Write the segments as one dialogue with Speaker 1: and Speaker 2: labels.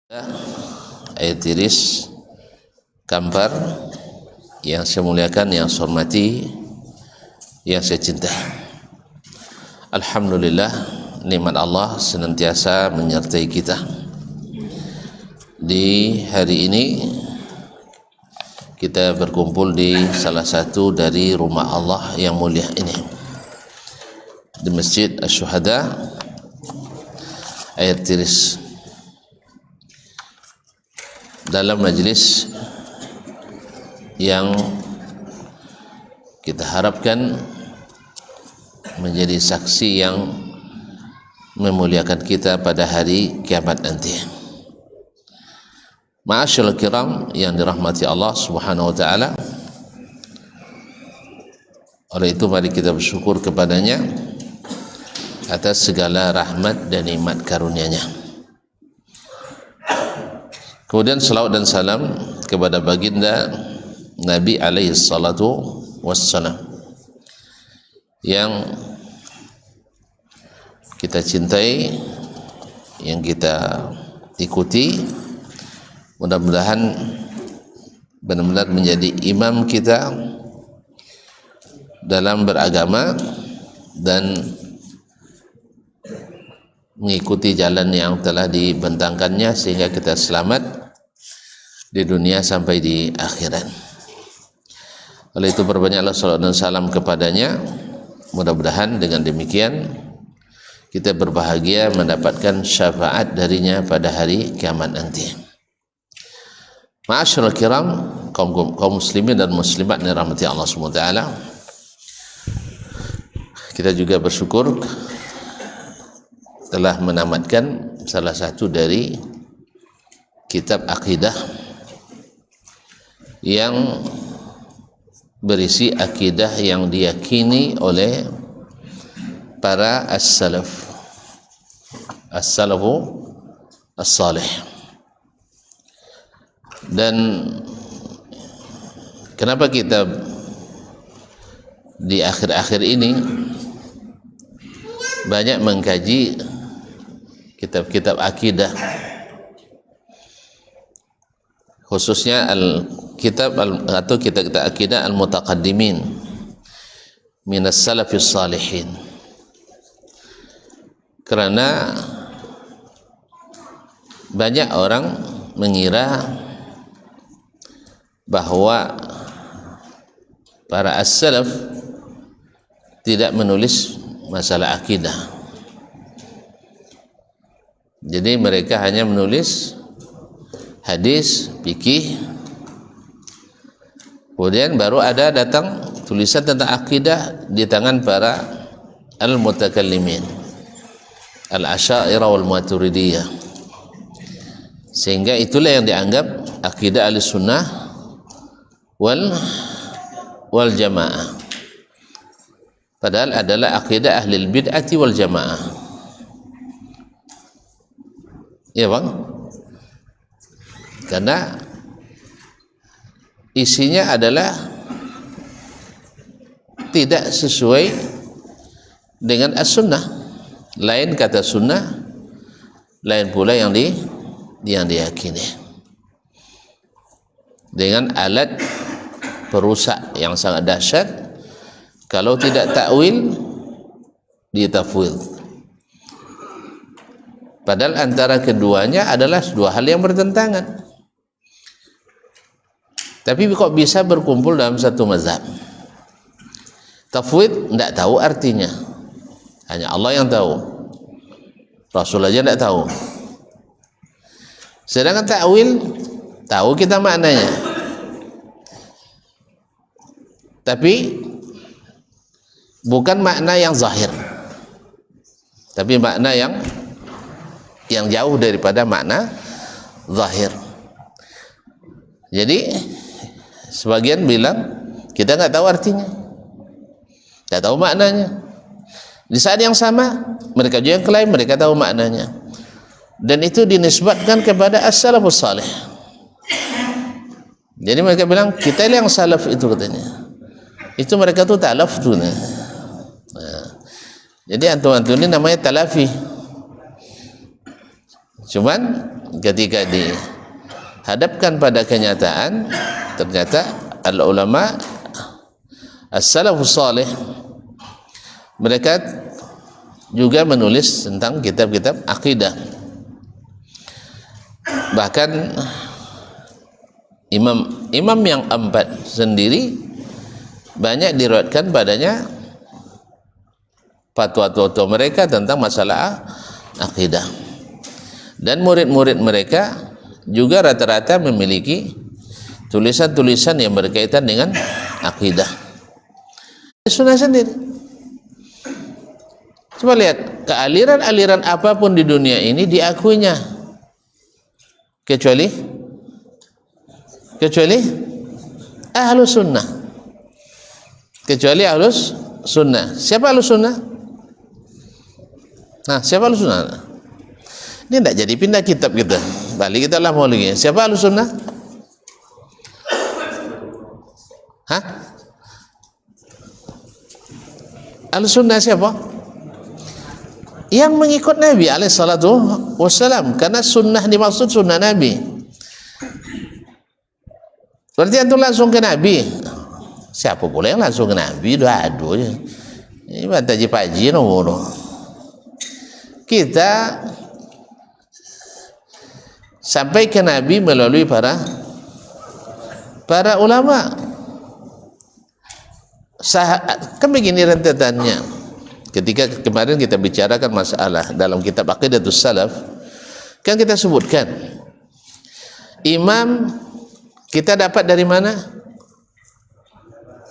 Speaker 1: Air tiris kampar yang saya muliakan, yang saya hormati, yang saya cinta. Alhamdulillah, nikmat Allah senantiasa menyertai kita. Di hari ini kita berkumpul di salah satu dari rumah Allah yang mulia ini, di Masjid Asy-Syuhada Air Tiris, dalam majlis yang kita harapkan menjadi saksi yang memuliakan kita pada hari kiamat nanti. Ma'asyiral kiram yang dirahmati Allah Subhanahu wa taala, oleh itu mari kita bersyukur kepadanya atas segala rahmat dan nikmat karunia-Nya. Kemudian salawat dan salam kepada baginda Nabi alaihi salatu wassalam yang kita cintai, yang kita ikuti. Mudah-mudahan benar-benar menjadi imam kita dalam beragama dan mengikuti jalan yang telah dibentangkannya sehingga kita selamat di dunia sampai di akhirat. Oleh itu perbanyaklah salawat dan salam kepadanya. Mudah-mudahan dengan demikian kita berbahagia mendapatkan syafaat darinya pada hari kiamat nanti. Ma'asyiral kiram, kaum muslimin dan muslimat yang dirahmati Allah Subhanahu wa taala, kita juga bersyukur telah menamatkan salah satu dari kitab akidah yang berisi akidah yang diyakini oleh para as-salafu as-salih. Dan kenapa kita di akhir-akhir ini banyak mengkaji kitab-kitab akidah, khususnya kitab akidah al-mutaqaddimin minas salafis salihin, karena banyak orang mengira bahwa para as-salaf tidak menulis masalah akidah. Jadi mereka hanya menulis hadis, fikih, kemudian baru ada datang tulisan tentang akidah di tangan para al-mutakallimin, al-asy'ariyah wal maturidiyah, sehingga itulah yang dianggap akidah ahlussunnah wal jamaah, padahal adalah akidah ahlul bid'ati wal jamaah. Ya bang, karena isinya adalah tidak sesuai dengan as-sunnah. Lain kata sunnah, lain pula yang diyakini, dengan alat perusak yang sangat dahsyat. Kalau tidak takwil, ditafwid. Padahal antara keduanya adalah dua hal yang bertentangan. Tapi kok bisa berkumpul dalam satu mazhab? Tafwid tidak tahu artinya, hanya Allah yang tahu, Rasul aja tidak tahu. Sedangkan takwil tahu kita maknanya, tapi bukan makna yang zahir, tapi makna yang jauh daripada makna zahir. Jadi sebagian bilang kita nggak tahu artinya, nggak tahu maknanya. Di saat yang sama mereka juga yang klaim mereka tahu maknanya, dan itu dinisbatkan kepada as-salafus salih. Jadi mereka bilang kita yang salaf itu, katanya itu mereka tuh talaf tuh. Nah, jadi antum-antum ini namanya talafi. Cuman ketika dihadapkan pada kenyataan, ternyata al-ulama as-salafus salih mereka juga menulis tentang kitab-kitab akidah. Bahkan imam yang 4 sendiri banyak diriwayatkan padanya fatwa-fatwa mereka tentang masalah akidah. Dan murid-murid mereka juga rata-rata memiliki tulisan-tulisan yang berkaitan dengan akidah. Sunnah sendiri. Coba lihat, kealiran-aliran apapun di dunia ini diakuinya, kecuali ahlus sunnah. Kecuali ahlus sunnah. Siapa ahlus sunnah? Nah, siapa ahlus sunnah? Ini tidak jadi pindah kitab kita. Balik kita lah mau lagi. Siapa ahlus sunnah? Hah? Ahlus sunnah siapa? Yang mengikut Nabi alaihissalatu wassalam, karena sunnah dimaksud sunnah Nabi. Berarti antum langsung ke Nabi. Siapa boleh yang langsung ke Nabi? Aduh, ini bantaji paji nomor. Kita sampai ke Nabi melalui para ulama. Kan begini rentetannya. Ketika kemarin kita bicarakan masalah dalam kitab Aqidatus Salaf, kan kita sebutkan imam kita dapat dari mana?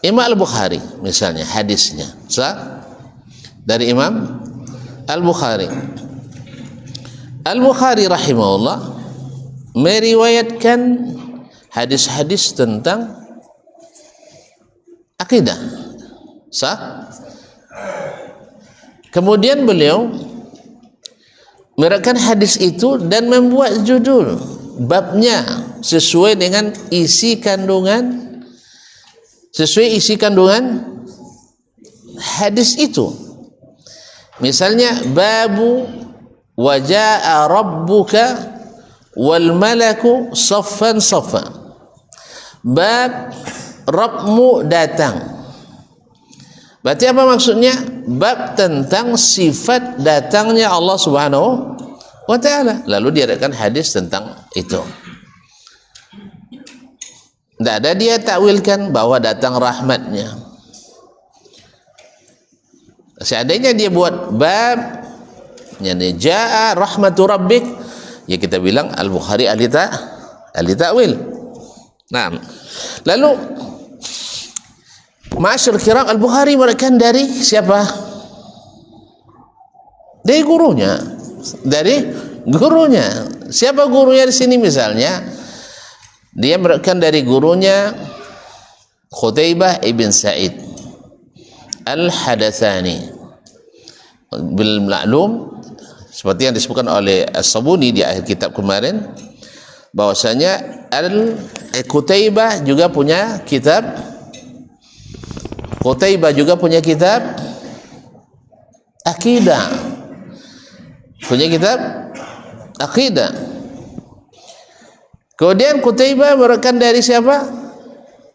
Speaker 1: Imam Al-Bukhari misalnya hadisnya dari Imam Al-Bukhari. Al-Bukhari rahimahullah meriwayatkan hadis-hadis tentang akidah. Kemudian beliau meriwayatkan hadis itu dan membuat judul babnya sesuai dengan isi kandungan hadis itu. Misalnya babu waja'a rabbuka wal malaku saffan saffa. Bab Rabbmu datang. Berarti apa maksudnya? Bab tentang sifat datangnya Allah Subhanahu wa ta'ala. Lalu diadakan hadis tentang itu. Tidak ada dia takwilkan bahwa datang rahmatnya. Seandainya dia buat bab yani jaa rahmatu rabbik, ya kita bilang Al-Bukhari ahli takwil. Nah, lalu Ma'asyar kiram, Al-Bukhari meriwayatkan dari siapa? Dari gurunya. Siapa gurunya di sini misalnya? Dia meriwayatkan dari gurunya Qutaibah ibn Sa'id Al-Hadatsani. Bil ma'lum, seperti yang disebutkan oleh As-Sabuni di akhir kitab kemarin, bahwasanya Qutaibah juga punya kitab akidah. Kemudian Qutaibah meriwayatkan dari siapa?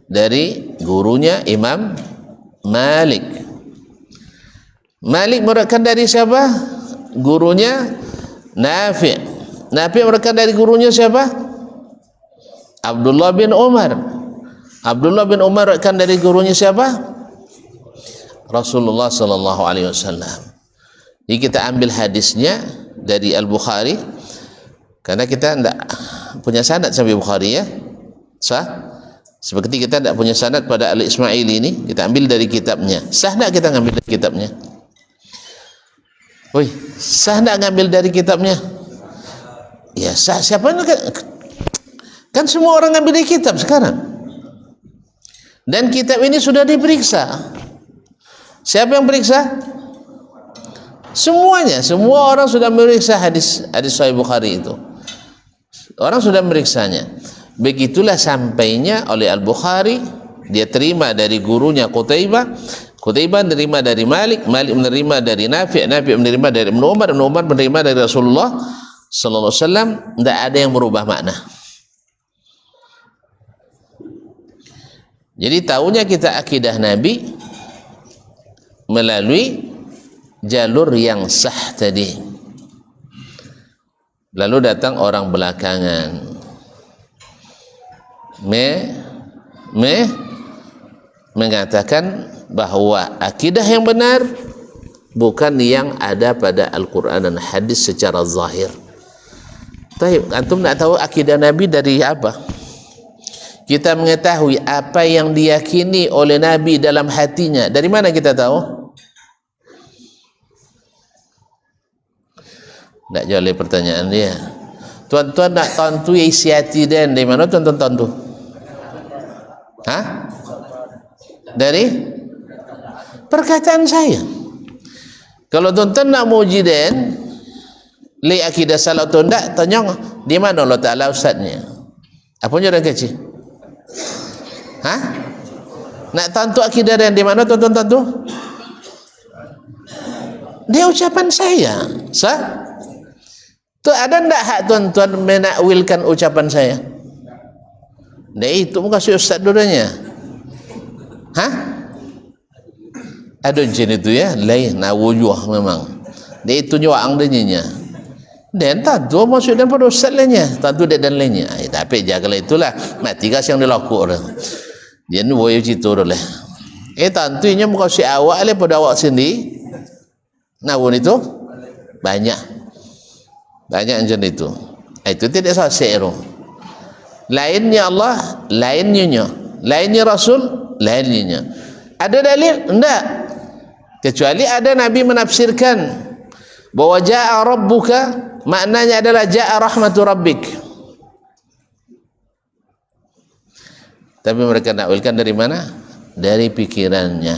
Speaker 1: Dari gurunya Imam Malik. Malik meriwayatkan dari siapa? Gurunya Nafi'. Nafi' meriwayatkan dari gurunya siapa? Abdullah bin Umar. Abdullah bin Umar meriwayatkan dari gurunya siapa? Rasulullah sallallahu alaihi wasallam. Jadi kita ambil hadisnya dari Al-Bukhari karena kita tidak punya sanad sampai Bukhari, ya. Seperti kita tidak punya sanad pada Al-Ismaili ini, kita ambil dari kitabnya. Sah tidak kita ngambil dari kitabnya? Sah tidak ngambil dari kitabnya? Ya sah. Siapa kan semua orang ngambil dari kitab sekarang. Dan kitab ini sudah diperiksa. Siapa yang periksa? Semuanya, semua orang sudah memeriksa hadis Sahih Bukhari itu. Orang sudah meriksanya. Begitulah sampainya oleh Al-Bukhari, dia terima dari gurunya Qutaibah, Qutaibah menerima dari Malik, Malik menerima dari Nafi', Nafi' menerima dari Ibnu Umar, Ibnu Umar menerima dari Rasulullah sallallahu alaihi wasallam, tidak ada yang berubah makna. Jadi tahunya kita akidah Nabi melalui jalur yang sah tadi. Lalu datang orang belakangan mengatakan bahwa akidah yang benar bukan yang ada pada Al-Quran dan hadis secara zahir. Taib, antum nak tahu akidah Nabi dari apa? Kita mengetahui apa yang diyakini oleh Nabi dalam hatinya. Dari mana kita tahu? Tak jawab pertanyaan dia. Tuan-tuan nak tentu isi hati dan dari mana tuan-tuan tentu? Hah? Dari perkataan saya. Kalau tuan-tuan nak muji dan li akidah salah atau tidak, tanya di mana Allah Ta'ala ustaznya. Apa punya orang kecil? Hah? Nak tentu akidah dan di mana tuan-tuan tentu? Dia ucapan saya. Sah? Tu ada ndak hak tuan-tuan menakwilkan ucapan saya? Dia itu muka si ustaz dulunya. Hah? Ada jenis itu ya, lain nawujuh memang. Dia itu nyuang denyinya. Dan tentu maksud dan pada ustaz lainnya, tentu dia dan lainnya. Tapi jagalah itulah, mati kas yang dilakukan. Dia ni boleh cerita dulu. Tentunya muka si awak le pada awak sendiri. Nawun itu banyak. Banyak jenis itu. Itu tidak salah syi'ru. Lainnya Allah, lainnya. Lainnya Rasul, lainnya. Ada dalil? Tidak. Kecuali ada Nabi menafsirkan bahwa ja'a rabbuka, maknanya adalah ja'a rahmatu rabbik. Tapi mereka nakwilkan dari mana? Dari pikirannya.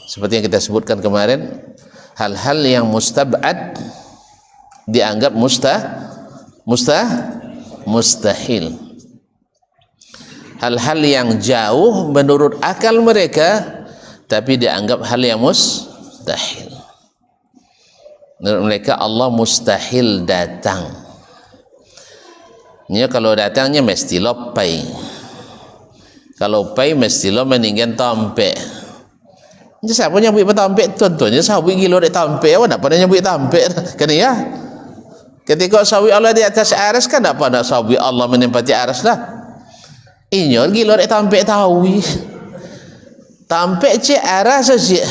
Speaker 1: Seperti yang kita sebutkan kemarin, hal-hal yang mustab'ad dianggap mustahil. Hal-hal yang jauh menurut akal mereka tapi dianggap hal yang mustahil. Menurut mereka Allah mustahil datang. Ini kalau datangnya mesti lo pai. Kalau pai mesti lo meninggal tampek. Jadi siapa nyambut tampek? Tentunya sahabat gila dek tampek. Awak nak pada nyambut tampek kan ya? Ketika sawi Allah di atas aras kan tak pada sawi Allah menempati aras dah. Inyo gila dek tampek tawi. Tampek cik aras saja.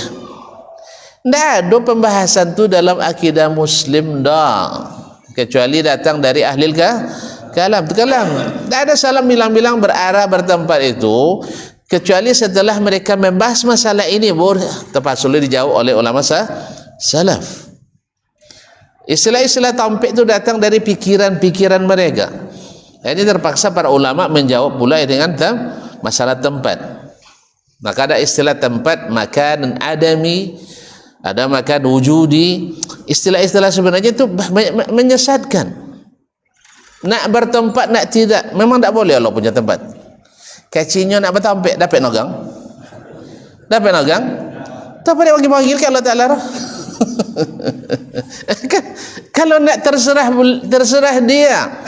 Speaker 1: Tak ada pembahasan tu dalam akidah Muslim dah. Kecuali datang dari ahli kalam. Tak ada salam bilang-bilang berarah bertempat itu. Kecuali setelah mereka membahas masalah ini baru terpaksa dijawab oleh ulama salaf. Istilah-istilah tampik itu datang dari pikiran-pikiran mereka. Ini terpaksa para ulama menjawab pula dengan masalah tempat. Maka ada istilah tempat, makan adami, ada makan wujudi. Istilah-istilah sebenarnya itu menyesatkan. Nak bertempat, nak tidak, memang tak boleh Allah punya tempat. Kacinya nak bertampik, dapat nogang? Dapat nogang? Tak boleh bagi-bagi ke Allah Ta'ala. Kalau nak terserah dia.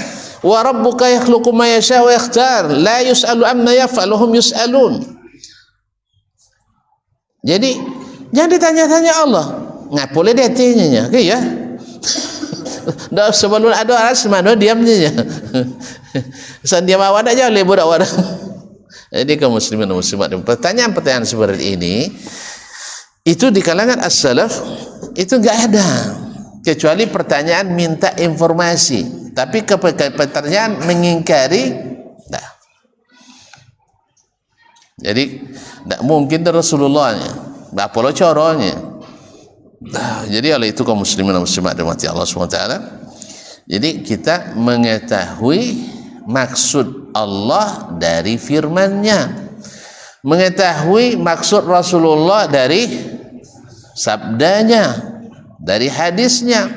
Speaker 1: Wa rabbuka yakhluqu ma yasha wa yakhtar, la yus'alu amma yaf'alu hum yus'alun. Jadi jangan ditanya-tanya Allah. Ngapa boleh dia tanya? Okey ya. Dah sebelum ada aras mana diamnya. Sandiam awak dak jauh budak awak. Jadi kaum muslimin dan muslimat, pertanyaan-pertanyaan seperti ini itu di kalangan as-salaf itu enggak ada, kecuali pertanyaan minta informasi. Tapi pertanyaan mengingkari tak. Jadi tak mungkin Rasulullahnya, tak pola caranya. Jadi oleh itu kaum muslimin dan muslimat dirahmati Allah SWT. Jadi kita mengetahui maksud Allah dari firman-Nya, mengetahui maksud Rasulullah dari sabdanya, dari hadisnya.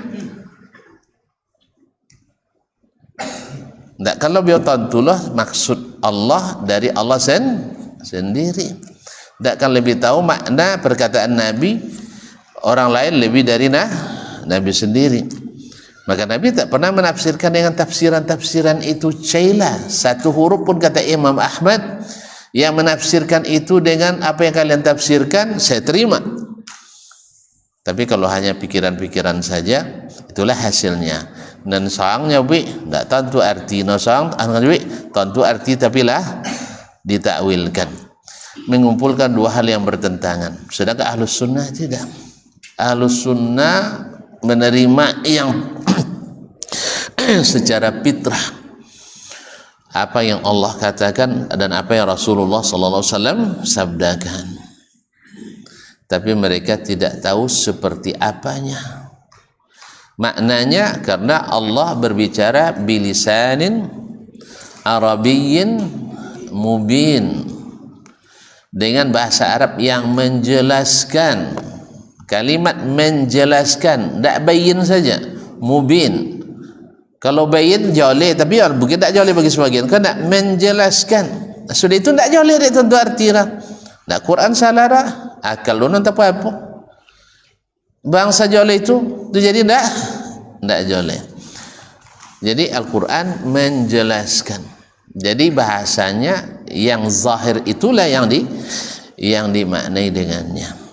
Speaker 1: Tak, kalau beliau tentulah maksud Allah dari Allah sendiri. Tak akan lebih tahu makna perkataan Nabi orang lain lebih dari Nabi sendiri. Maka Nabi tak pernah menafsirkan dengan tafsiran-tafsiran itu cailah. Satu huruf pun kata Imam Ahmad yang menafsirkan itu dengan apa yang kalian tafsirkan, saya terima. Tapi kalau hanya pikiran-pikiran saja, itulah hasilnya. Dan soangnya tak tentu arti, no soang tentu arti tapi lah ditakwilkan, mengumpulkan dua hal yang bertentangan. Sedangkan Ahlus Sunnah tidak. Ahlus Sunnah menerima yang secara fitrah apa yang Allah katakan dan apa yang Rasulullah SAW sabdakan. Tapi mereka tidak tahu seperti apanya maknanya, karena Allah berbicara bilisanin Arabiyyin mubin, dengan bahasa Arab yang menjelaskan. Kalimat menjelaskan, tak bayin saja, mubin. Kalau bayin joleh, tapi mungkin tak joleh bagi sebagian. Kan nak menjelaskan, sudah itu tak joleh dia tentu arti lah. Nak Quran salah dah, akal lu nanti apa? Bangsa joleh itu jadi tak joleh. Jadi Al-Quran menjelaskan. Jadi bahasanya yang zahir itulah yang dimaknai dengannya.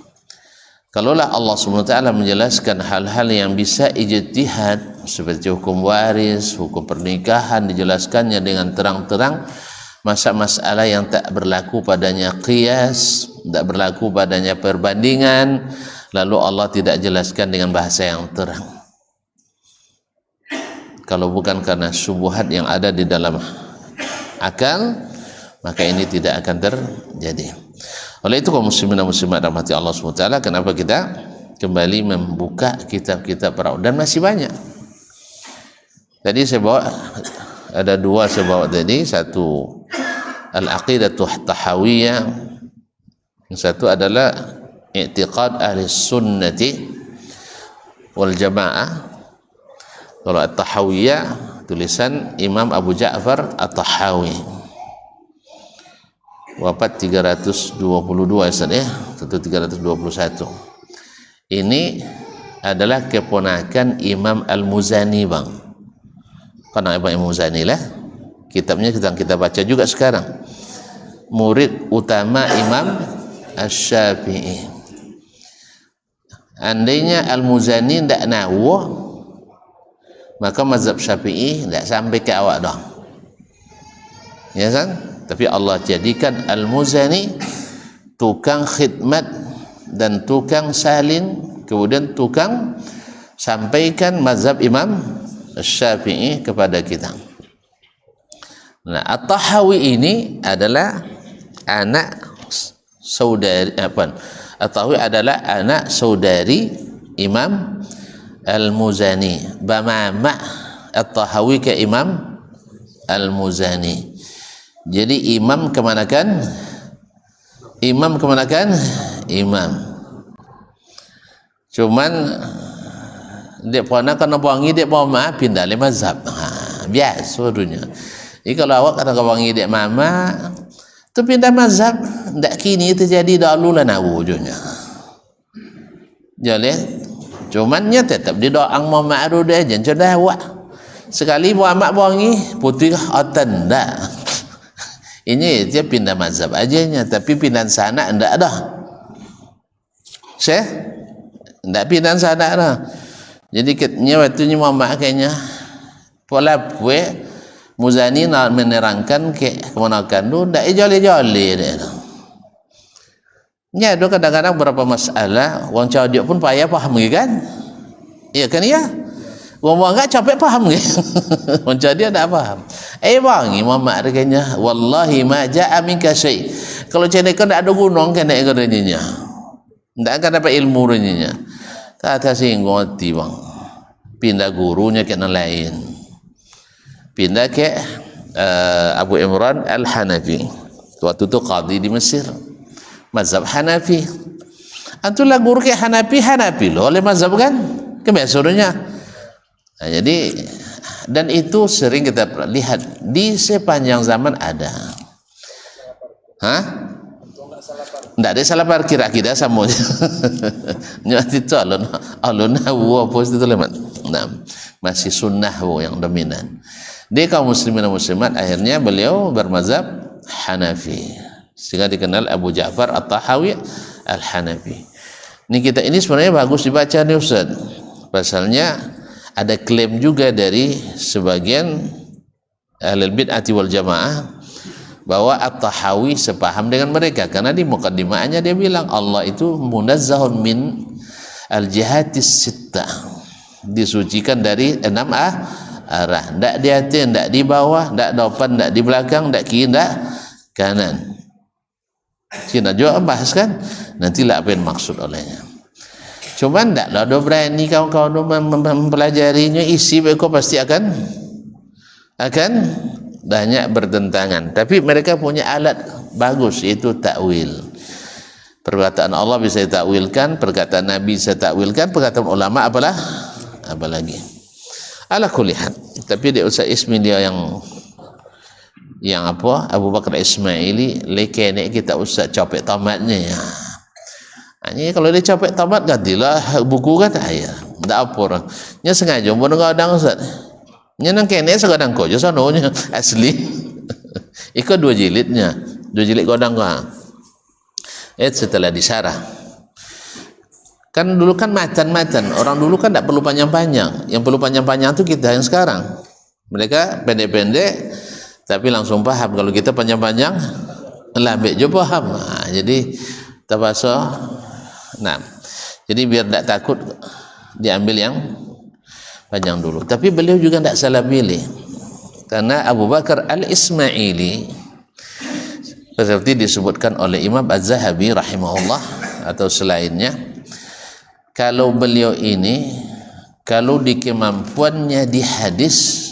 Speaker 1: Kalaulah Allah SWT menjelaskan hal-hal yang bisa ijtihad seperti hukum waris, hukum pernikahan, dijelaskannya dengan terang-terang, masalah yang tak berlaku padanya qiyas, tak berlaku padanya perbandingan, lalu Allah tidak jelaskan dengan bahasa yang terang. Kalau bukan karena syubhat yang ada di dalam akal, maka ini tidak akan terjadi. Oleh itu kaum muslimin dan muslimat rahmati Allah SWT, kenapa kita kembali membuka kitab-kitab para ulama, dan masih banyak. Tadi saya bawa ada dua, saya bawa tadi, satu Al-Aqidatuh Tahawiyah, yang satu adalah I'tiqad Ahli Sunnati wal Jamaah. Kalau At-Tahawiyah tulisan Imam Abu Ja'far At-Tahawi, wafat 322 ya, 321. Ini adalah keponakan Imam Al-Muzani, bang. Karena Imam Al-Muzani lah kitabnya kita baca juga sekarang. Murid utama Imam Asy-Syafi'i. Andainya Al-Muzani tidak nawah, maka mazhab Syafi'i tidak sampai ke awak dah. Ya kan? Tapi Allah jadikan Al-Muzani tukang khidmat dan tukang salin, kemudian tukang sampaikan mazhab Imam Syafi'i kepada kita. Nah, At-Tahawi ini adalah anak saudari At-Tahawi adalah anak saudari Imam Al-Muzani. Bamama At-Tahawi ke Imam Al-Muzani. Jadi imam kemanakan? Imam kemanakan? Imam. Cuman dia pernah kena wangi dia mama pindah le mazhab. Biasa dunia. Jadi kalau awak kata wangi dia mama tu pindah mazhab, ndak kini terjadi dahulu lah nawujunya. Jadi cumannya tetap di doang mama adu dia jangan dah awak. Sekali Muhammad wangi putih otan dah. Ini dia pindah mazhab ajanya, tapi pindah sana ndak ada. Syekh ndak pindah sana dah. Jadi katanya waktunya Muhammad kayaknya pola pue Muzani nak menerangkan ke kemenakan tu ndak joleh-joleh dia. Nya ada kadang-kadang beberapa masalah wong cawdik pun payah faham kan? Iya kan ya? Wong enggak capek paham ke? Wong dia tak faham. Bang, Muhammad kayaknya wallahi ma ja'a minka syai. Kalau cene kan ada gunung kan nak kerjanya. Ndak akan dapat ilmu renya. Kata singgung hati bang. Pindah gurunya ke lain. Pindah ke Abu Imran Al-Hanafi. Waktu itu qadhi di Mesir. Mazhab Hanafi. Antulah guru ke Hanafi loh oleh mazhab kan? Kebiasaannya. Nah, jadi dan itu sering kita lihat di sepanjang zaman ada. Hah? Tidak ada salah parkir kita sama. Nyati itu alun awal pos itu lemat. masih sunnah yang dominan. Di kaum muslimin dan muslimat akhirnya beliau bermazhab Hanafi, sehingga dikenal Abu Ja'far At-Tahawi Al-Hanafi. Ini sebenarnya bagus dibaca nih Ustaz. Pasalnya ada klaim juga dari sebagian ahlul bid'ati wal jamaah bahwa At-Tahawi sepaham dengan mereka, karena di muqaddimahnya dia bilang Allah itu munazzahun min al-jihatis sittah, disucikan dari 6 arah, tidak di atas, tidak di bawah, tidak depan, tidak di belakang, tidak kiri, tidak kanan. Kita juga bahas kan nantilah apa yang maksud olehnya. Cuma tidaklah do berani kawan-kawan mempelajarinya, isi mereka pasti akan banyak bertentangan. Tapi mereka punya alat bagus, yaitu takwil. Perkataan Allah bisa ditakwilkan, perkataan Nabi bisa ditakwilkan, perkataan ulama apalagi. Ala kulihat. Tapi dia Ustaz Ismi dia yang apa? Abu Bakar Ismaili lekenek kita Ustaz copek tamatnya ya. Ini kalau dia copek tamat gantilah buku kata ya. Ndak apa orang. Nya sengaja mun ngadang Ustaz. Nya nang kene segadang ko je sononya asli. Iko 2 jilidnya. 2 jilid godang ka. Setelah disarah. Kan dulu kan matan. Orang dulu kan tidak perlu panjang-panjang. Yang perlu panjang-panjang itu kita yang sekarang. Mereka pendek-pendek tapi langsung paham. Kalau kita panjang-panjang lambek je paham. Jadi terpaksa. Jadi biar tidak takut diambil yang panjang dulu. Tapi beliau juga tidak salah pilih. Karena Abu Bakar Al-Ismaili seperti disebutkan oleh Imam Az-Zahabi rahimahullah atau selainnya, kalau beliau ini kalau di kemampuannya di hadis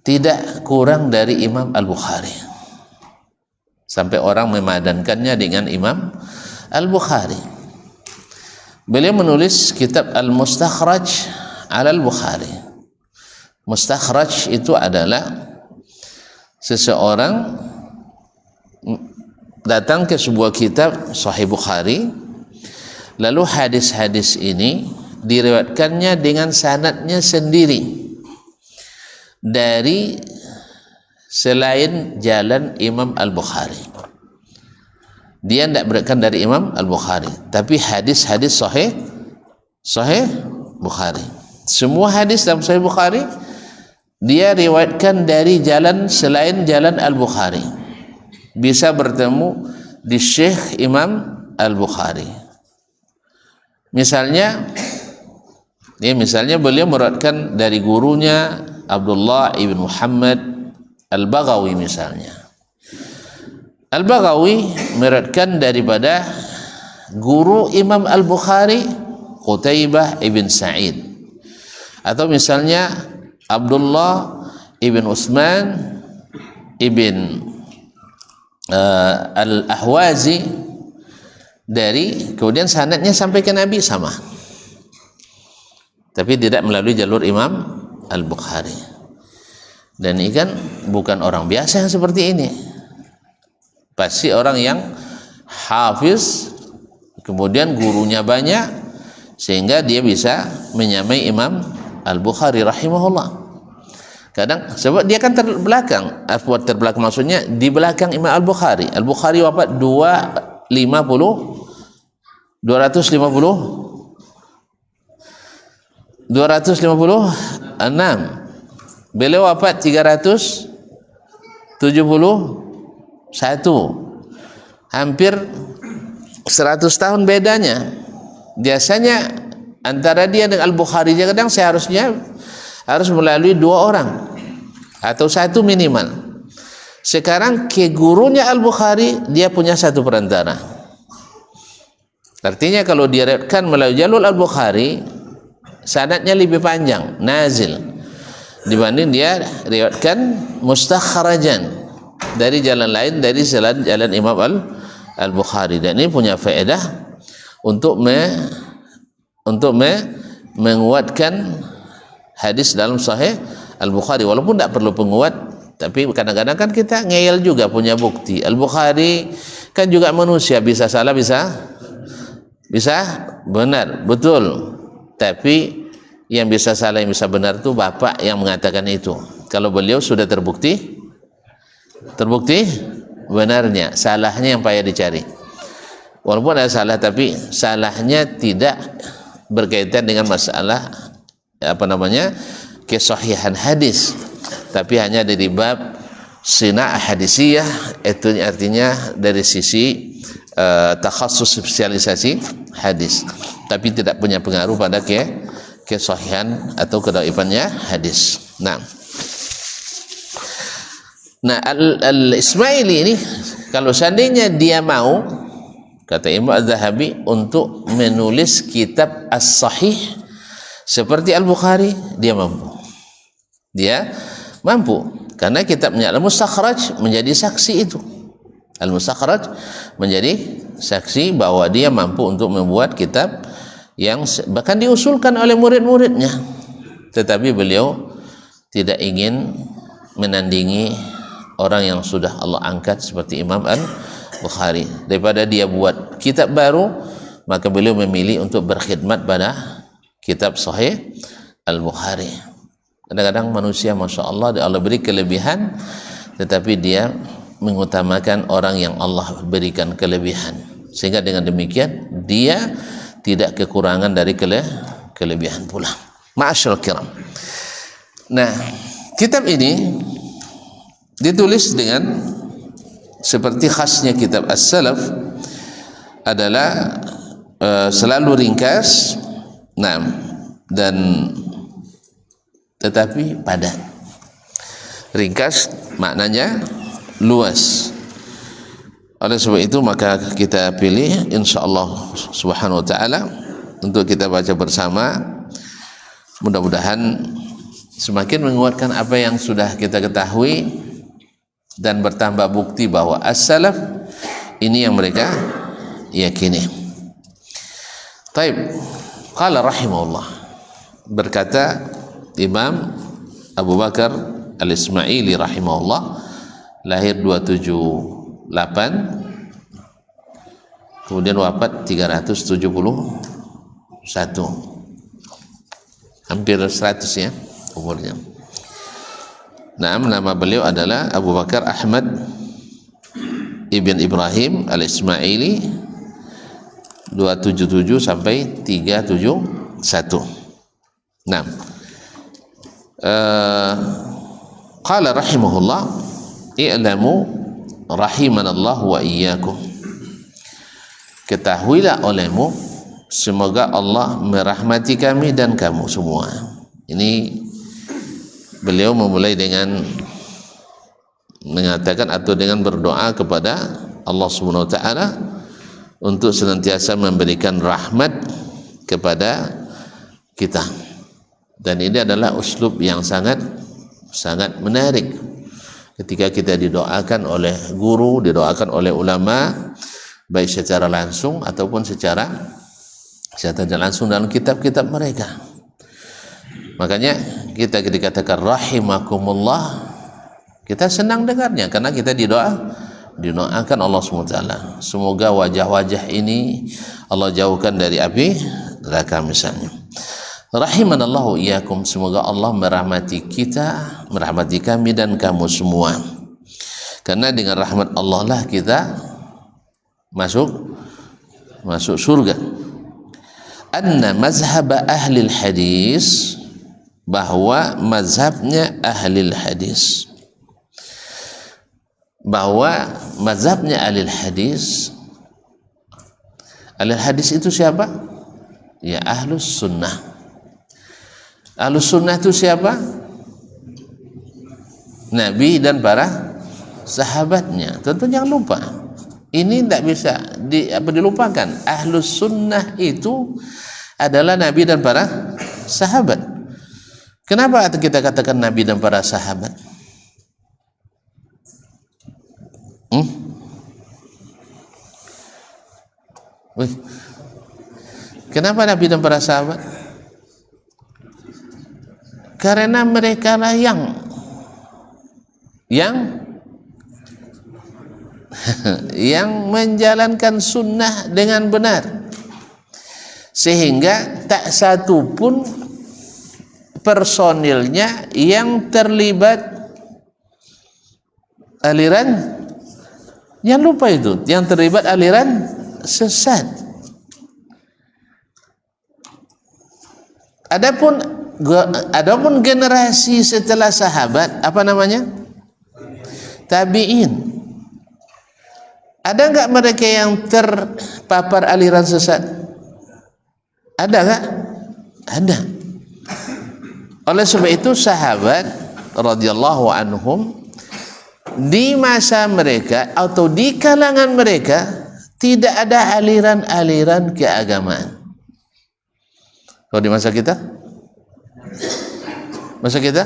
Speaker 1: tidak kurang dari Imam Al-Bukhari, sampai orang memadankannya dengan Imam Al-Bukhari. Beliau menulis kitab Al-Mustakhraj Al-Bukhari. Mustakhraj itu adalah seseorang datang ke sebuah kitab Sahih Bukhari, lalu hadis-hadis ini diriwayatkannya dengan sanadnya sendiri dari selain jalan Imam Al-Bukhari. Dia tidak berikan dari Imam Al-Bukhari, tapi hadis-hadis Sahih Bukhari. Semua hadis dalam Sahih Bukhari dia riwayatkan dari jalan selain jalan Al-Bukhari. Bisa bertemu di Syekh Imam Al-Bukhari. Misalnya beliau meriwayatkan dari gurunya Abdullah ibn Muhammad Al-Baghawi misalnya. Al-Baghawi meriwayatkan daripada guru Imam Al-Bukhari Qutaibah ibn Sa'id. Atau misalnya Abdullah ibn Utsman ibn Al-Ahwazi kemudian sanadnya sampai ke Nabi sama, tapi tidak melalui jalur Imam Al-Bukhari. Dan ini kan bukan orang biasa yang seperti ini, pasti orang yang hafiz, kemudian gurunya banyak sehingga dia bisa menyamai Imam Al-Bukhari rahimahullah. Kadang sebab dia kan terbelakang, maksudnya di belakang Imam Al-Bukhari. Al-Bukhari wafat 256. Beliau wafat 371. Hampir 100 tahun bedanya. Biasanya antara dia dengan Al-Bukhari kadang seharusnya harus melalui 2 orang atau 1 minimal. Sekarang ke gurunya Al-Bukhari dia punya 1 perantara. Artinya kalau dia riwayatkan melalui jalur Al-Bukhari sanadnya lebih panjang, nazil, dibanding dia riwayatkan mustakhrajan dari jalan lain, dari jalan Imam Al-Bukhari. Dan ini punya faedah untuk menguatkan hadis dalam Sahih Al-Bukhari, walaupun tidak perlu penguat, tapi kadang-kadang kan kita ngeyel juga punya bukti. Al-Bukhari kan juga manusia, bisa salah, bisa benar, betul. Tapi yang bisa salah yang bisa benar itu bapak yang mengatakan itu. Kalau beliau sudah terbukti benarnya, salahnya yang payah dicari. Walaupun ada salah, tapi salahnya tidak berkaitan dengan masalah kesahihan hadis, tapi hanya dari bab sina hadisiyah, itu artinya dari sisi takhasus spesialisasi hadis, tapi tidak punya pengaruh pada kesahihan atau kedhaifannya hadis. Nah, Al-Ismaili ini kalau seandainya dia mau, kata Imam Az-Zahabi, untuk menulis kitab As-Sahih seperti Al-Bukhari, dia mampu karena kitabnya Al-Mustakhraj menjadi saksi itu. Al-Mustakhraj menjadi saksi bahwa dia mampu untuk membuat kitab yang bahkan diusulkan oleh murid-muridnya, tetapi beliau tidak ingin menandingi orang yang sudah Allah angkat seperti Imam Al-Bukhari. Daripada dia buat kitab baru, maka beliau memilih untuk berkhidmat pada kitab Sahih Al-Bukhari. Kadang-kadang manusia, Masya Allah, Allah beri kelebihan, tetapi dia mengutamakan orang yang Allah berikan kelebihan, sehingga dengan demikian dia tidak kekurangan dari kelebihan pula. Ma'asyiral kiram. Nah, kitab ini ditulis dengan seperti khasnya kitab As-Salaf adalah selalu ringkas, dan tetapi padat. Ringkas maknanya luas. Oleh sebab itu maka kita pilih insyaallah subhanahu wa ta'ala untuk kita baca bersama. Mudah-mudahan semakin menguatkan apa yang sudah kita ketahui dan bertambah bukti bahwa as-salaf ini yang mereka yakini. Taib. Qala rahimahullah, berkata Imam Abu Bakar Al-Ismaili rahimahullah, lahir 278, kemudian wafat 371, hampir 100 ya umurnya. Nama beliau adalah Abu Bakar Ahmad Ibn Ibrahim Al-Ismaili, 277 sampai 371. Qala rahimahullah, i'lamu rahimanallah wa iyyakum, ketahuilah olehmu, semoga Allah merahmati kami dan kamu semua. Ini beliau memulai dengan mengatakan atau dengan berdoa kepada Allah Subhanahu wa taala untuk senantiasa memberikan rahmat kepada kita. Dan ini adalah uslub yang sangat menarik ketika kita didoakan oleh guru, didoakan oleh ulama, baik secara langsung ataupun secara tidak langsung dalam kitab-kitab mereka. Makanya kita dikatakan rahimakumullah, kita senang dengarnya karena kita didoakan Allah SWT. Semoga wajah-wajah ini Allah jauhkan dari api neraka misalnya. Rahimanallahu iyyakum, semoga Allah merahmati kita, merahmati kami dan kamu semua. Karena dengan rahmat Allah lah kita masuk surga. Anna mazhab ahli hadis, bahwa mazhabnya ahli hadis, bahwa mazhabnya ahli hadis itu siapa? Ya ahlus sunnah. Ahlus sunnah itu siapa? Nabi dan para sahabatnya. Tentu jangan lupa, ini tidak bisa dilupakan. Ahlus sunnah itu adalah Nabi dan para sahabat. Kenapa kita katakan Nabi dan para sahabat? Kenapa Nabi dan para sahabat? Karena mereka lah yang menjalankan sunnah dengan benar, sehingga tak satu pun personilnya yang terlibat aliran, jangan lupa itu, yang terlibat aliran sesat. Adapun generasi setelah sahabat, apa namanya? Tabi'in. Ada enggak mereka yang terpapar aliran sesat? Ada enggak? Ada. Oleh sebab itu sahabat radhiyallahu anhum di masa mereka atau di kalangan mereka tidak ada aliran-aliran keagamaan. Kalau di masa kita? Masa kita?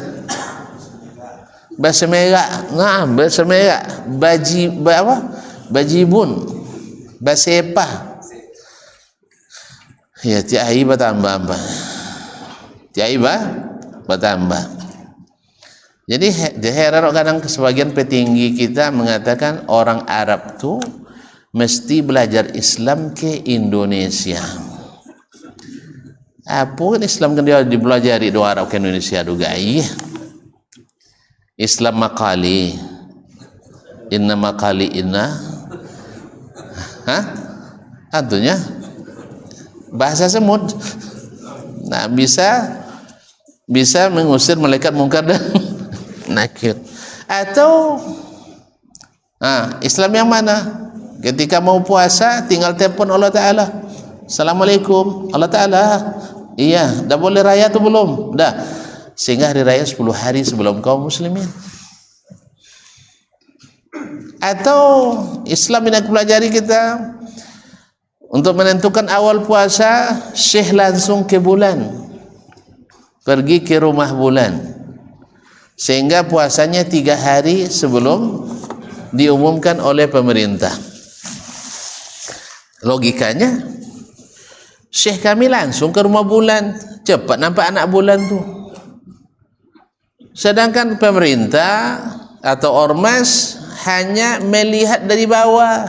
Speaker 1: Bahasa merah, bahasa merah, bajibun, bahasa epah. Ya, tiai bertambah. Tiai bertambah. Jadi heran kadang sebagian petinggi kita mengatakan orang Arab tuh mesti belajar Islam ke Indonesia. Apa kan Islam kan dia dipelajari do Arab ke Indonesia juga iya. Islam makali. Inna makali inna. Artinya bahasa semut. Nah, bisa mengusir malaikat mungkar dan nakir. Atau Islam yang mana? Ketika mau puasa tinggal telepon Allah Ta'ala, Assalamualaikum, Allah Ta'ala, iya, dah boleh raya tu belum? Dah. Sehingga hari raya 10 hari sebelum kaum muslimin. Atau Islam yang aku pelajari kita untuk menentukan awal puasa, syekh langsung ke bulan, pergi ke rumah bulan, sehingga puasanya 3 hari sebelum diumumkan oleh pemerintah. Logikanya syekh kami langsung ke rumah bulan, cepat nampak anak bulan tu. Sedangkan pemerintah atau ormas hanya melihat dari bawah,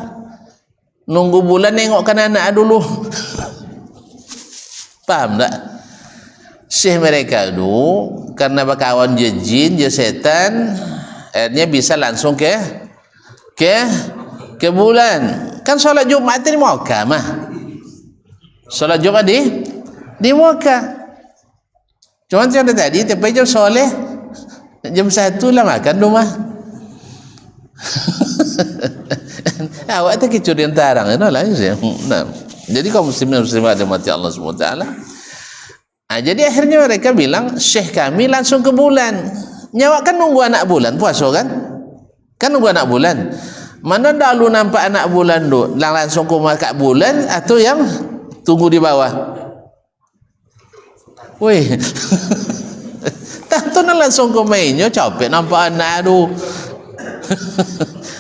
Speaker 1: nunggu bulan nengokkan anak dulu. Paham tak? Syekh mereka itu karena berkawan je jin, je setan, akhirnya bisa langsung ke bulan. Kan solat Jumat di Mekah mah. Solat Jumat di Mekah. Cuma yang tadi tapi jam soleh jam 1 lah makan rumah. Awak tak kecurian tarang lah. Nah, jadi kaum muslimin muslimat dimati Allah Subhanahu wa taala. Jadi akhirnya mereka bilang, syekh kami langsung ke bulan. Nyawa kan nunggu anak bulan puasa kan? Kan nunggu anak bulan. Mana dahulu nampak anak bulan tu langsung ke kat bulan atau yang tunggu di bawah? Weh. Tak tahu langsung ke mainnya capek nampak anak tu.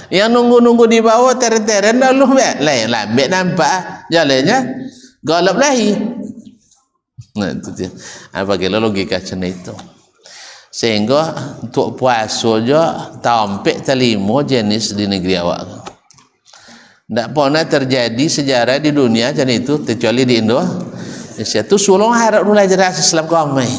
Speaker 1: Yang nunggu-nunggu di bawah teren-teren dahulu lain lambat nampak jalannya galap lahi. Nah itu dia. Bagaimana logika macam itu. Sehingga untuk puasa je tampik terlima jenis di negeri awak. Tak pernah terjadi sejarah di dunia macam itu kecuali di Indonesia. Tu sulung harap belajar Islam ramai.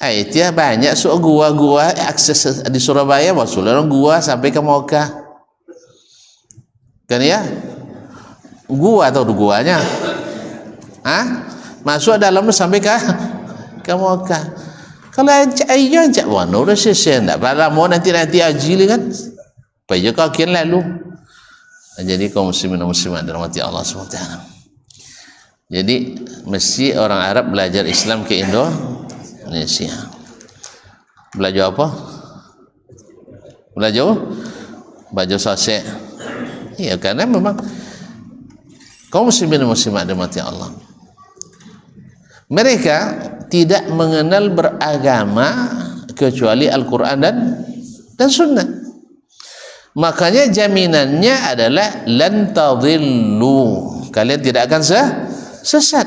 Speaker 1: Itu banyak gua-gua akses di Surabaya, maksudnya orang gua sampai ke Mekah. Kan ya? Gua atau guanya? Masuk dalam sampai ke Mekah. Kalau ayo cak warna udah selesai ndak pada mau nanti ajil kan. Payah kakian lalu. Jadi kaum muslimin dan muslimat dirahmati Allah SWT. Jadi mesti orang Arab belajar Islam ke Indonesia. Belajar apa? Belajar sosek. Iya, karena memang kaum muslimin dan muslimat dirahmati Allah. Mereka tidak mengenal beragama kecuali Al-Quran dan Sunnah. Makanya jaminannya adalah lan tadillu, kalian tidak akan sesat.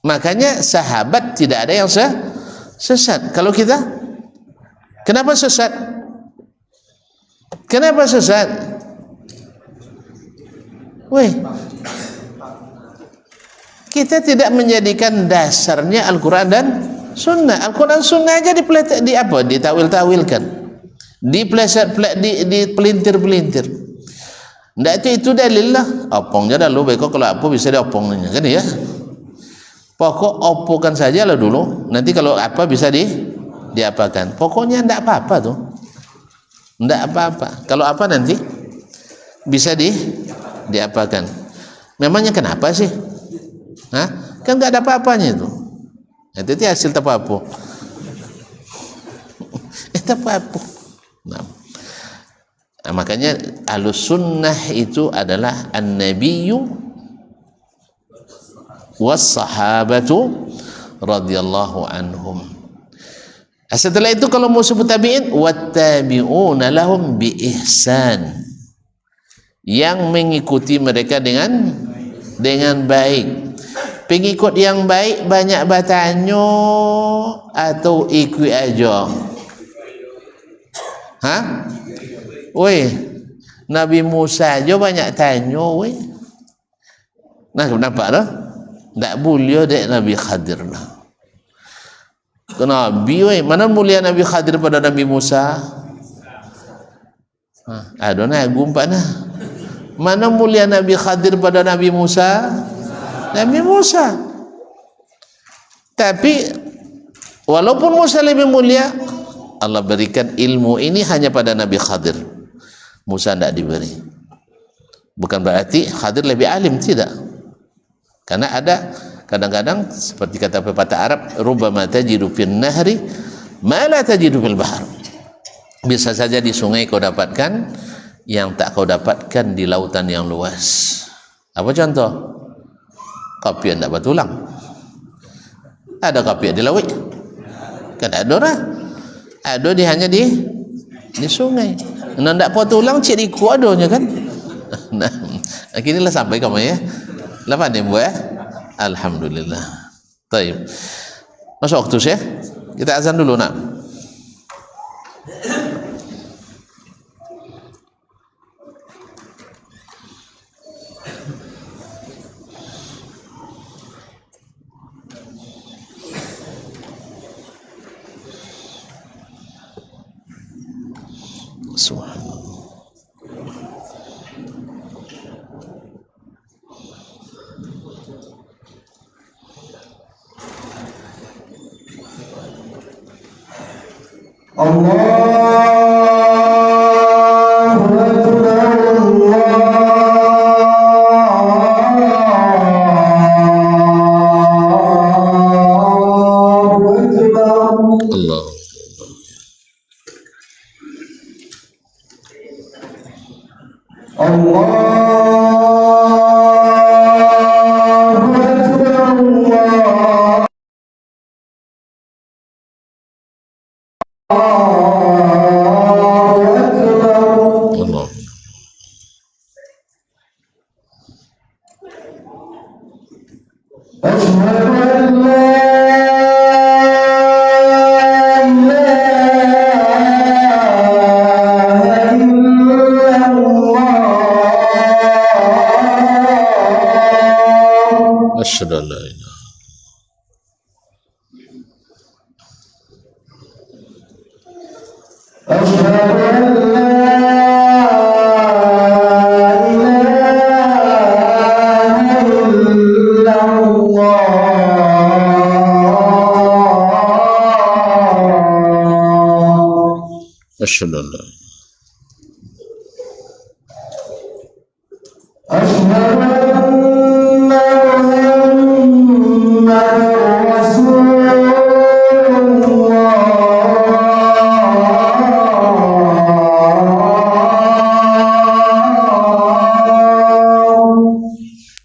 Speaker 1: Makanya sahabat tidak ada yang sesat. Kalau kita, kenapa sesat? Kenapa sesat?
Speaker 2: Kita tidak menjadikan dasarnya Al-Quran dan Sunnah. Al-Quran Sunnah aja ditawil-tawilkan, dipelintir-pelintir. Ndak itu dalil lah. Opongnya dah lu beko kalau apa bisa diopongnya kan ya. Pokok opokan saja lah dulu. Nanti kalau apa bisa diapakan. Pokoknya ndak apa-apa tuh. Ndak apa-apa. Kalau apa nanti bisa diapakan. Memangnya kenapa sih? Hah? Kan nggak ada apa-apanya itu. Itu hasil apa-apa. Apa-apa. Nah, makanya Ahlus Sunnah itu adalah an-nabiyyu was sahabatu radhiyallahu anhum. Setelah itu kalau mau sebut tabi'in, wattabi'una lahum bi ihsan, yang mengikuti mereka dengan baik. Pengikut yang baik banyak bertanya atau ikut aja? Hah? Weh, Nabi Musa aja banyak tanya weh. Nah, kenapa dah? Tak boleh dek Nabi Khadir lah. Nabi weh, mana mulia Nabi Khadir pada Nabi Musa? Ada nak gumpa nah. Mana mulia Nabi Khadir pada Nabi Musa? Nabi Musa. Tapi walaupun Musa lebih mulia, Allah berikan ilmu ini hanya pada Nabi Khadir. Musa tidak diberi. Bukan berarti Khadir lebih alim, tidak. Karena ada kadang-kadang seperti kata pepatah Arab, rubbama tajidu fin nahri ma la tajidu fil bahr. Bisa saja di sungai kau dapatkan yang tak kau dapatkan di lautan yang luas. Apa contoh? Kopi yang tak bertulang. Ada kopi di laut? Kan ada lah. Ada hanya di sungai. Nah, tak pot tulang cik diku adanya kan. Nah, kinilah sampai kamu ya. Lepas ni buat. Alhamdulillah. Baik. Masuk waktu Syekh. Kita azan dulu nak. Subhanallah. Asyhadu an la ilaha asyhadu an la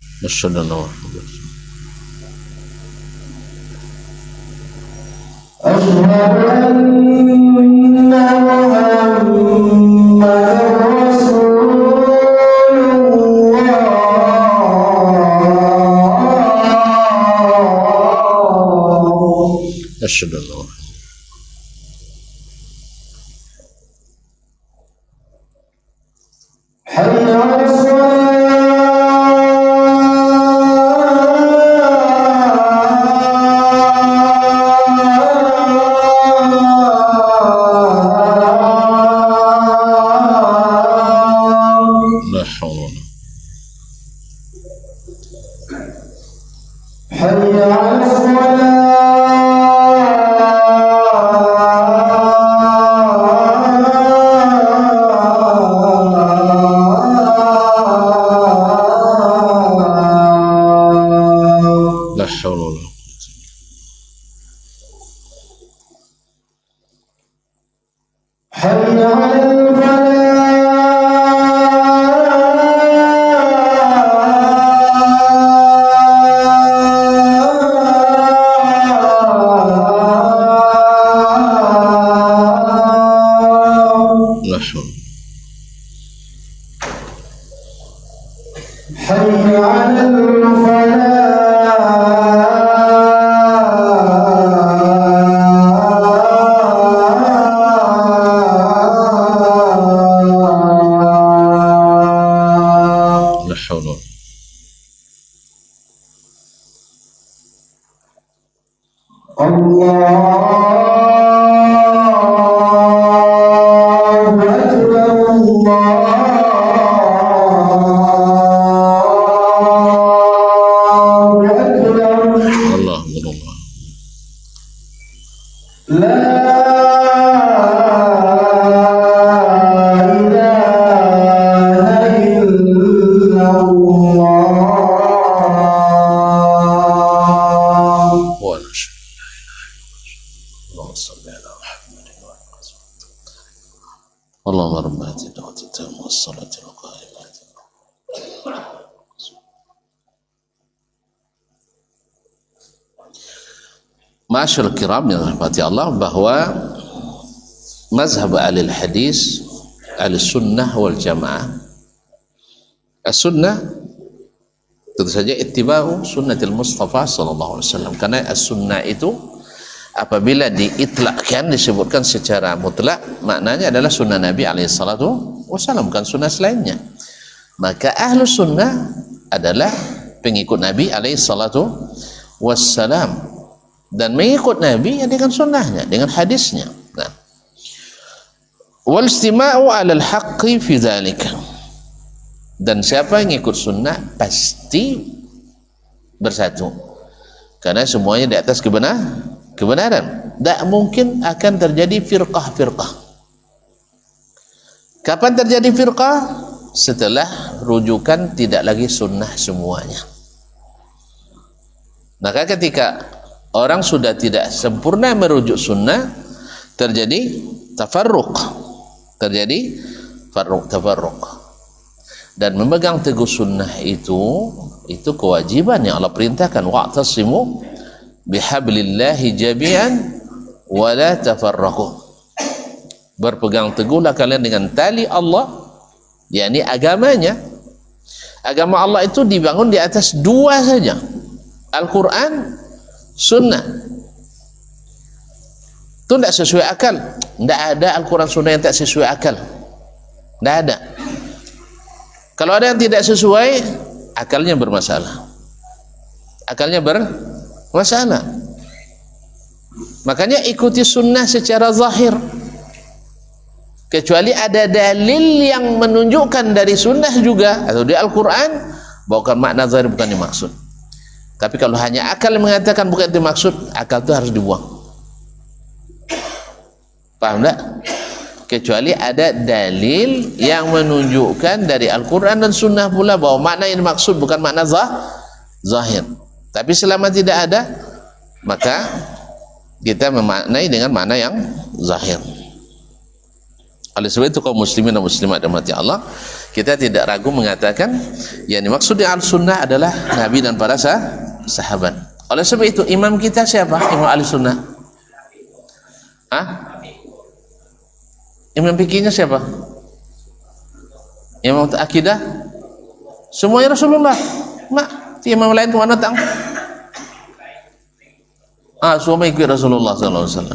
Speaker 2: asyhadu anna Muhammadan asyhadu anna Muhammadan hayya 'alas salat
Speaker 3: حي على
Speaker 1: لا حول ولا الله أكبر الله ولا شيء اللهم صل على محمد وعلى آله وصحبه اللهم رب هذه الدعوة التامة والصلاة القائمة Ma'asyiral kiram yang dirahmati Allah, bahwa mazhab ahli hadis, ahli sunnah wal jamaah, as-sunnah tentu saja ittiba'u sunnatil Mustafa sallallahu alaihi wasallam, karena as-sunnah itu apabila diitlakkan, disebutkan secara mutlak, maknanya adalah sunnah Nabi alaihi salatu wasallam, bukan sunnah selainnya. Maka ahlu sunnah adalah pengikut Nabi alaihi salatu wassalam, dan mengikut Nabi ya dengan sunnahnya, dengan hadisnya. Nah, wal istima'u 'alal haqqi fi dzalika, dan siapa yang ikut sunnah pasti bersatu, karena semuanya di atas kebenaran. Tak mungkin akan terjadi firqah-firqah. Kapan terjadi firqah? Setelah rujukan tidak lagi sunnah semuanya. Maka ketika orang sudah tidak sempurna merujuk sunnah, terjadi tafarruq, terjadi tafarruq. Dan memegang teguh sunnah itu kewajiban yang Allah perintahkan, wa'tasimu bihablillahi jami'an wa la tafarraqu. Berpegang teguhlah kalian dengan tali Allah, yakni agamanya. Agama Allah itu dibangun di atas dua saja, Al-Quran, sunnah. Itu tidak sesuai akal. Tidak ada Al-Quran sunnah yang tak sesuai akal. Tidak ada. Kalau ada yang tidak sesuai, akalnya bermasalah. Akalnya bermasalah. Makanya ikuti sunnah secara zahir, kecuali ada dalil yang menunjukkan dari sunnah juga atau di Al-Quran bukan makna zahir, bukan dimaksud. Tapi kalau hanya akal yang mengatakan bukan itu maksud, akal itu harus dibuang. Paham tak? Kecuali ada dalil yang menunjukkan dari Al-Quran dan Sunnah pula bahwa makna yang dimaksud bukan makna zahir. Tapi selama tidak ada, maka kita memaknai dengan makna yang zahir. Oleh sebab itu kaum muslimin dan muslimat dirahmati Allah, kita tidak ragu mengatakan yang dimaksud di Al-Sunnah adalah Nabi dan para sahabat. Oleh sebab itu imam kita siapa? Imam Al-Sunnah. Imam fikihnya siapa? Imam akidah? Semuanya Rasulullah. Imam lain kemana tang? Semua ikut Rasulullah SAW.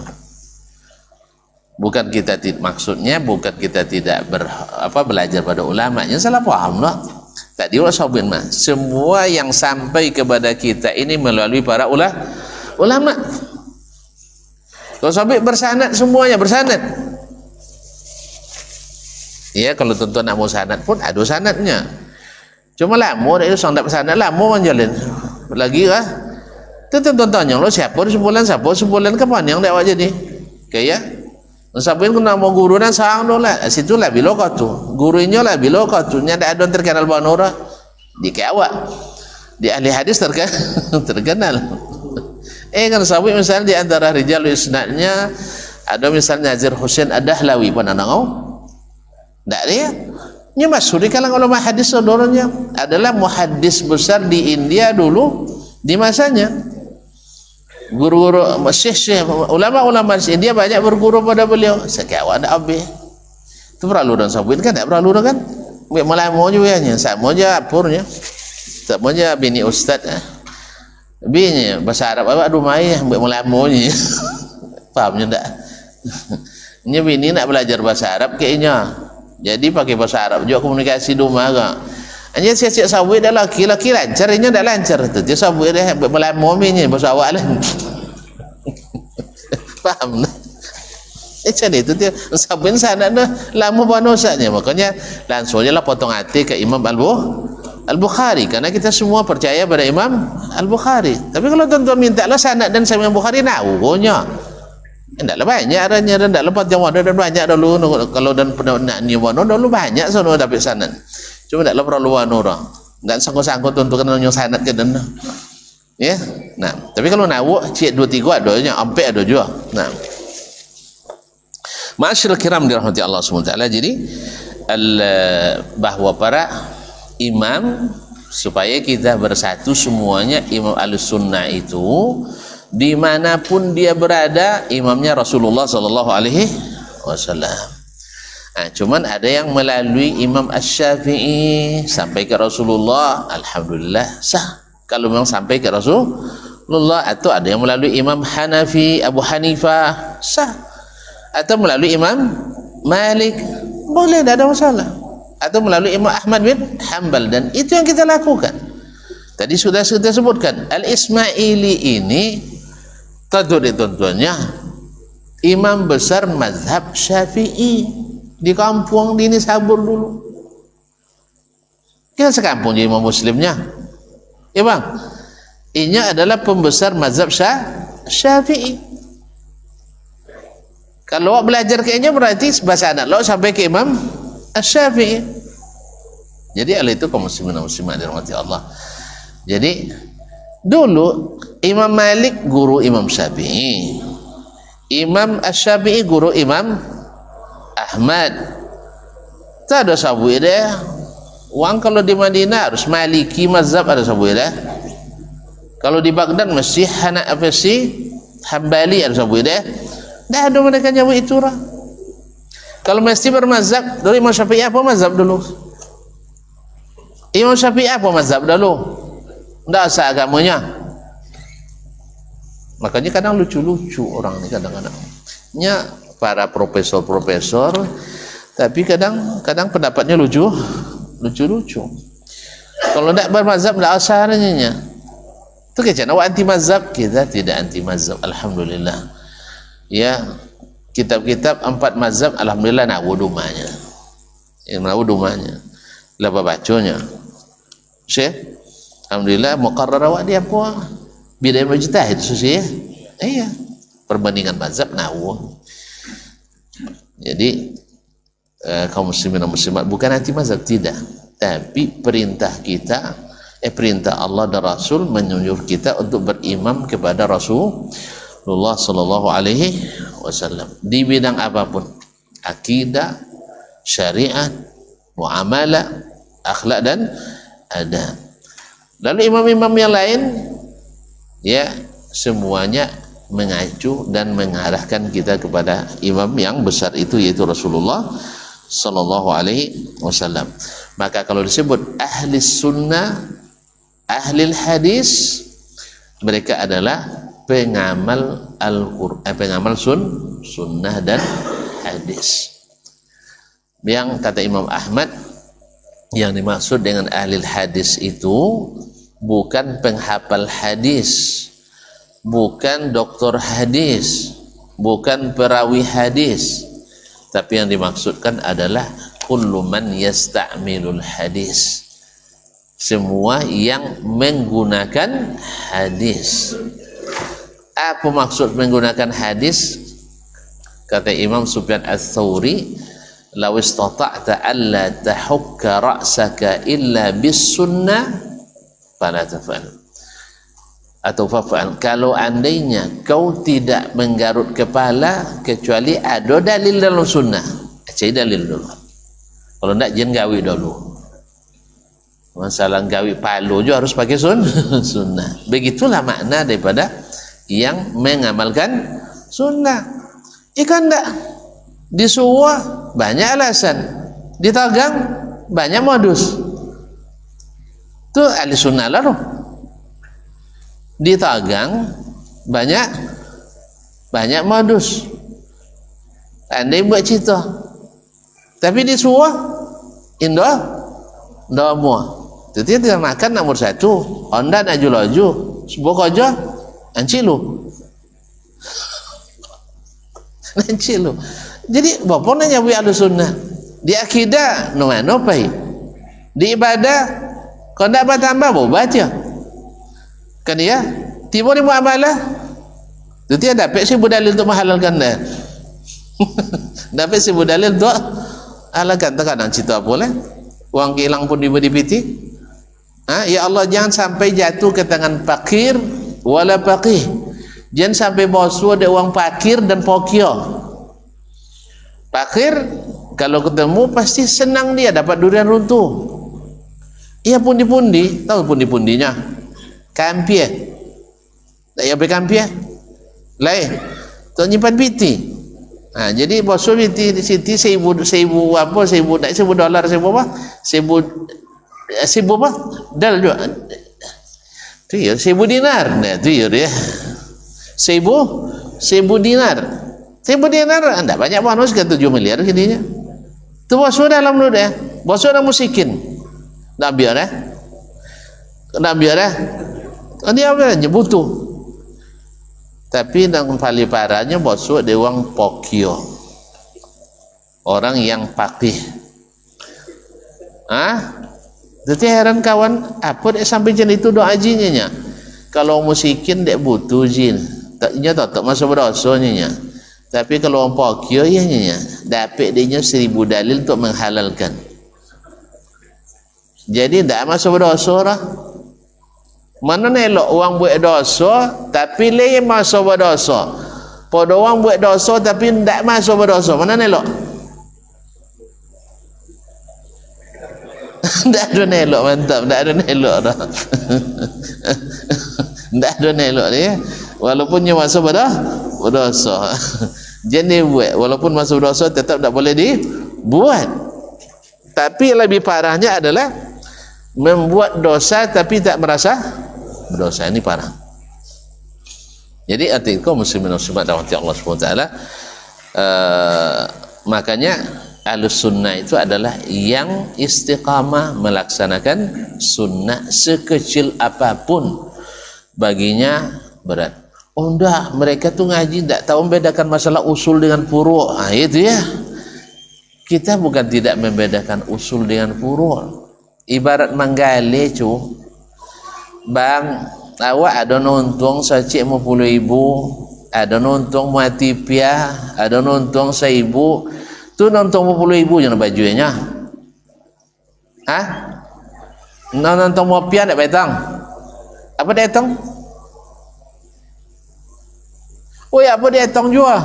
Speaker 1: Bukan kita maksudnya bukan kita tidak belajar pada ulamanya, salah paham lah. Tadi wasabin mah semua yang sampai kepada kita ini melalui para ulama. Kalau sampai bersanad, semuanya bersanad. Ya, kalau tuan-tuan nak mau sanad pun ada sanadnya. Cuma lama itu sang tak bersanad, lama menjalin. Lagi lah. Tuan-tuan yang lo siapa sebulan kapan yang dak jadi? Kayak Sabuin kena mau guru dan sang dola, situ lah bilokot tu, gurunya lah bilokot tu, nya ada terkenal banora di kawa, di ahli hadis terkenal. Kan sabuin misalnya di antara rijal isnadnya ada misalnya Nazir Husain Ad-Dahlawi, pernah nangau? Tak dia, nya masuk di kalangan ulama hadis saudaranya, adalah muhaddis besar di India dulu di masanya. Guru-guru syekh ulama-ulama di India banyak berguru pada beliau. Sekawan habis. Itu perlu dan sabuin kan, tak perlu kan? Malah mau juga nya, sama aja purnya.
Speaker 2: Tak punya bini ustaz bini bahasa Arab apa aduh mai buat melamunyi. Fahamnya tak? Nya bini nak belajar bahasa Arab kayaknya. Jadi pakai bahasa Arab juga komunikasi di rumah ke. Hanya siap-siap sabui dah laki-laki lancar, nya dah lancar tu. Dia sabui dah buat melamunyi bahasa awak lah. Faham tak? Macam itu dia sabun sana dah lama panusanya, makanya langsung je lah potong hati ke Imam Al-Bukhari karena kita semua percaya pada Imam Al-Bukhari. Tapi kalau tuan-tuan minta lah sanad dan Imam Bukhari naunya ndaklah banyak aranya dan ndak lepas yang ada dan banyak dulu kalau dan nak ni wano dulu banyak sono dapat sanad. Cuma ndaklah perlu wano orang. Ndak sangkut-sangkut untuk kena nyong sanad ke dan. Ya. Nah, tapi kalau nawu cik 2 3 adanya, sampai ada juga. Nah. Ma'asyiral kiram dirahmati Allah SWT. Jadi bahwa para imam supaya kita bersatu semuanya, imam Ahlussunnah itu dimanapun dia berada imamnya Rasulullah sallallahu alaihi wasallam. Nah, cuman ada yang melalui Imam Asy-Syafi'i sampai ke Rasulullah, alhamdulillah sah. Kalau memang sampai ke Rasulullah, atau ada yang melalui Imam Hanafi, Abu Hanifah, sah. Atau melalui Imam Malik, boleh, tidak ada masalah. Atau melalui Imam Ahmad bin Hanbal, dan itu yang kita lakukan. Tadi sudah kita sebutkan Al-Ismaili ini tentu dituntutnya imam besar mazhab Syafi'i di kampung di ini Sabur dulu. Kita sekampung jadi imam muslimnya, ya bang. Ini adalah pembesar mazhab Syafi'i. Kalau awak belajar kayaknya berarti bahasa anak lo sampai ke Imam Asy-Syafi'i. Jadi oleh itu kaum muslimin dan muslimat dirahmati Allah. Jadi dulu Imam Malik guru Imam Syafi'i, Imam Asy-Syafi'i guru Imam Ahmad. Tak ada sabui dia. Wang kalau di Madinah harus Maliki mazhab ada sabui dia. Kalau di Baghdad mesti Hanafi, Hambali ada sabui dia. Dah ada mereka nyebut itu lah. Kalau mesti bermazhab dari Imam Syafi'i apa mazhab dulu? Imam Syafi'i apa mazhab dulu? Tidak asal agamanya. Makanya kadang lucu-lucu orang ni kadang-kadang. Nya para profesor-profesor, tapi kadang pendapatnya lucu-lucu. Kalau tidak bermazhab tidak asalnya. Itu kecana awak anti mazhab, kita tidak anti mazhab, alhamdulillah. Ya, kitab-kitab 4 mazhab alhamdulillah nawu dumanya. Yang nawu dumanya. Lapa bacanya. Syekh, alhamdulillah muqarrar awak dia apa? Bidai mujtahid susi ya. Iya. Perbandingan mazhab nawu. Jadi kaum muslimin dan muslimat bukan anti mazhab, tidak. Tapi perintah kita perintah Allah dan Rasul menyuruh kita untuk berimam kepada Rasulullah sallallahu alaihi wasallam di bidang apapun, akidah, syariat, muamalah, akhlak dan adab. Lalu imam-imam yang lain ya semuanya mengacu dan mengarahkan kita kepada imam yang besar itu, yaitu Rasulullah sallallahu alaihi wasallam. Maka kalau disebut ahli sunnah, ahli hadis, mereka adalah pengamal Al-Quran, pengamal sunnah dan hadis. Yang kata Imam Ahmad, yang dimaksud dengan ahli hadis itu bukan penghafal hadis, bukan doktor hadis, bukan perawi hadis, tapi yang dimaksudkan adalah kullu man yasta'milul hadis, semua yang menggunakan hadis. Apa maksud menggunakan hadis? Kata Imam Sufyan Ats-Tsauri, law istata'ta alla tahukka ra'saka illa bis sunnah fala taf'al, atau fa'al, kalau andainya kau tidak menggarut kepala kecuali ada dalil dalam sunnah, cari dalil dulu. Kalau tidak jangan gawi dulu. Masalah gawi palu juga harus pakai sunnah. Begitulah makna daripada yang mengamalkan sunnah. Ikan tak disuruh banyak alasan, ditagang banyak modus. Tu ahli sunnah lah tu. Di Tagang banyak modus. Andai buat cerita. Tapi di Suah indah mua. Jadi dia makan nomor satu. Onda nak laju. Sebuah kerja ancilu. Ancilu. Jadi bapa nak nyawi ahli sunnah. Di akidah no pai. Di ibadah kau nak bertambah baca. Kan ya? Tiba ni muamalah. Tu dia dapat si budalil untuk menghalalkan dah. Dapat si budalil untuk halalkan. Terkadang cerita apa lah? Wang hilang pun diberi piti. Ya Allah, jangan sampai jatuh ke tangan fakir wala faqih. Jangan sampai boswa ada uang fakir dan pokio. Fakir kalau ketemu pasti senang dia dapat durian runtuh. Ia pundi-pundi, tahu pundi-pundinya? Kampie. Tak ya kampie. Lain. Tu nyimpan piti. Jadi boswa piti di situ $1,000 apa? $1,000 apa? $1,000 apa? Dal juga. Tu ya $1,000 dinar. Nah, tu ya dia. $1,000 dinar. $1,000 anda banyak bonus ke 7 miliar gininya. Tu boswa dalam lu dah. Boswa dah musikin. Nak biar dia apa aja butuh. Tapi yang paling parahnya boswa dia orang pokio. Orang yang pakih. Jadi heran kawan, apa dia sampai jen itu doa jinnya? Kalau musikin dia butuh jin. Taknya tak masuk berdosonya. Tapi kalau orang pokio ianya dapat dia 1,000 dalil untuk menghalalkan. Jadi tak masuk berdosa lah. Mana elok orang buat dosa tapi lain masuk berdosa. Pada orang buat dosa tapi tak masuk berdosa. Mana elok? Tak ada elok, mantap. Tak ada elok dah. Tak ada elok dia. Walaupun dia masuk berdosa. Jadi buat walaupun masuk berdosa tetap tak boleh dibuat. Tapi lebih parahnya adalah membuat dosa tapi tak merasa berdosa. Ini parah. Jadi arti kaum muslimin muslimat rahmati Allah SWT, makanya Ahlus Sunnah itu adalah yang istiqamah melaksanakan sunnah sekecil apapun baginya berat. Oh enggak, mereka tu ngaji tak tahu membedakan masalah usul dengan furu'. Itu ya. Kita bukan tidak membedakan usul dengan furu'. Ibarat manggali cu, bang awak ada nonton sacik $50,000, ada nonton mati piah, ada nonton $1,000, tu nonton $50,000 je bajunya. Nonton mau piah tak betang? Apa datang? Oh ya, apa datang juga?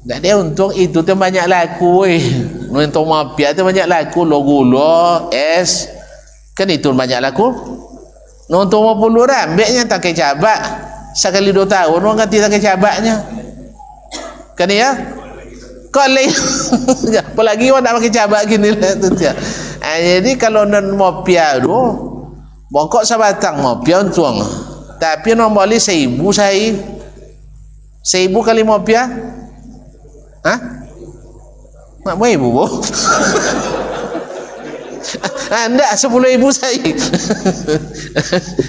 Speaker 2: Tak ada untung itu tu banyak laku nonton mafia tu banyak laku gula es kan itu banyak laku nonton $50 ambilnya tak kecabak sekali 2 tahun orang ganti tak kecabaknya kan ya kok lain apalagi orang nak pakai cabak gini lah tu dia. Jadi kalau non mafia tu bongkok sabatang mafia untung tapi nombor 1,000 saya 1,000 kali mafia mak boleh ibu bu anda 10,000 saya.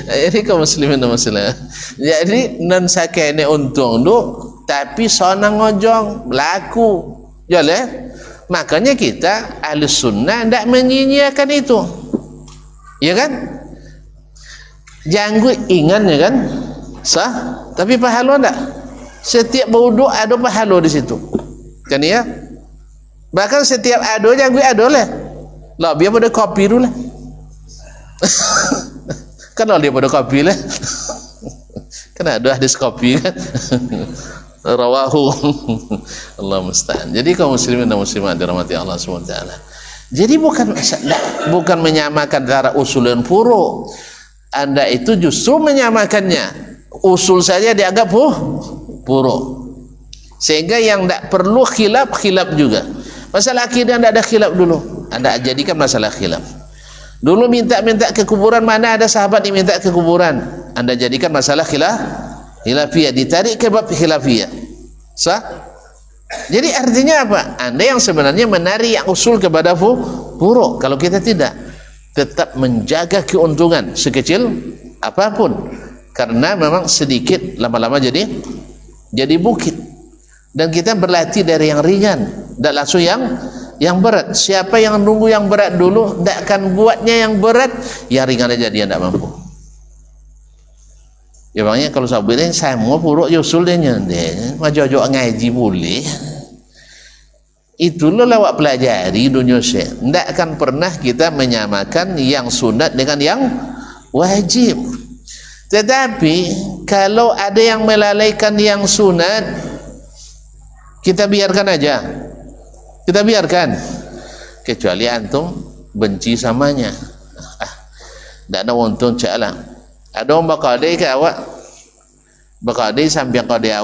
Speaker 2: Jadi kaum muslimin dan muslimat, jadi non sakene untung tu tapi sonang ngojong berlaku jale. Makanya kita Ahlus Sunnah tidak menyia-nyiakan itu, ya kan? Janggut ingan ya kan sah, tapi pahala tak? Setiap berwuduk ada pahala di situ kan ya. Bahkan setiap ado janggut ado lah biar pada kopi dulu lah. Kan dia pada kopi lah. Kan ada hadis kopi kan. Rawahu Allah musta'an. Jadi kaum muslimin dan muslimat dirahmati Allah SWT, jadi bukan menyamakan antara usul dan furu'. Anda itu justru menyamakannya, usul saja dianggap furu', sehingga yang tak perlu khilaf juga. Masalah akidah tidak ada khilaf dulu, Anda jadikan masalah khilaf. Dulu minta-minta ke kuburan, mana ada sahabat yang minta ke kuburan? Anda jadikan masalah khilafiyah, ditarik ke bab khilafiyah. Sah? Jadi artinya apa? Anda yang sebenarnya menarik yang usul kepada furu'. Kalau kita tidak, tetap menjaga keuntungan sekecil apapun, karena memang sedikit lama-lama jadi bukit. Dan kita berlatih dari yang ringan dan langsung yang berat. Siapa yang nunggu yang berat dulu, tidak akan buatnya yang berat, yang ringan aja dia tidak mampu. Ya makanya kalau saya bilang saya mau puruk usul dia nyendek, majok ngaji boleh. Itulah lawak pelajari dunia syekh. Tidak akan pernah kita menyamakan yang sunat dengan yang wajib. Tetapi kalau ada yang melalaikan yang sunat, kita biarkan aja. Kita biarkan, kecuali antum benci samanya. Tak ada untung caklah. Ada orang bakadai ke awak, bakadai sampai kadai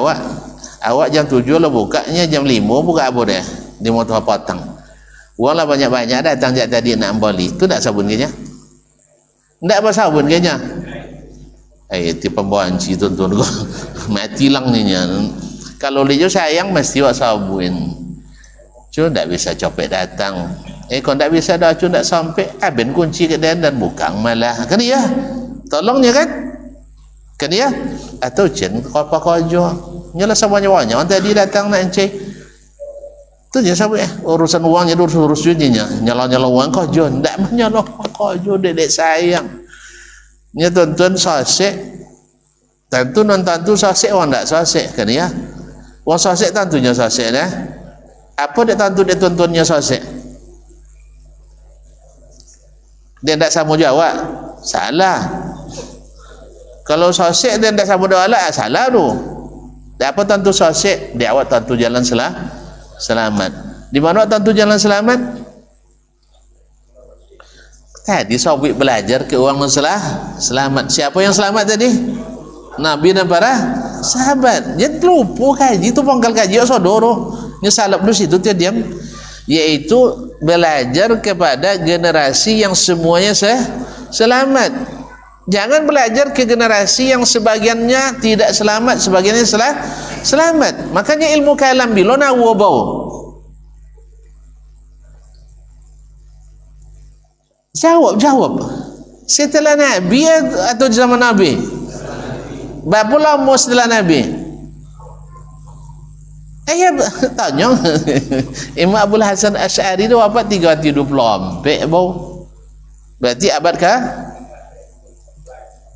Speaker 2: awak jam 7 lah bukanya, jam 5 buka apa dia di motor potong. Uang lah banyak-banyak datang jak tadi nak balik. Tu tak sabun kayaknya? Tak apa sabun kayaknya? Itu pembawaan ci tuan-tuan kau mati lang ni nya. Kalau dia sayang mesti awak sabun. Cuma tak bisa copet datang. Kalau tak bisa dah cuma tak sampai, abin kunci ke dan bukan malah. Kan ya? Tolongnya kan? Kan ya? Atau jen apa kojo? Nyala semuanya wanya. Orang tadi datang nak encik. Tu je sampai urusan uangnya urus duitnya. Nyala uang kojo. Tak menyala kojo dedek sayang. Nya tuan-tuan sosek. Tentu non-tentu sosek orang tak sosek kan ya? Orang sosek tentunya sosek dah. Apa dia tentu dia tuan-tuannya sosek? Dia tak sama jawab, salah. Kalau sosek dia tak sama jawab, salah tu. Dia apa tentu sosek? Dia awak tentu jalan selamat. Di mana tentu jalan selamat? Tadi sahabat belajar ke orang selamat. Siapa yang selamat tadi? Nabi dan para sahabat. Dia lupa kaji tu, pangkal kaji sodoro. Ini salap dulu situ dia diam, yaitu belajar kepada generasi yang semuanya selamat. Jangan belajar ke generasi yang sebagiannya tidak selamat, sebagiannya selamat. Makanya ilmu kalam bilo na wabau. Jawab. Setelah Nabi atau zaman Nabi? Berapa lama setelah Nabi? Tanya Imam Abdul Hasan Asy'ari tu wafat 324 bau. Berarti abad ke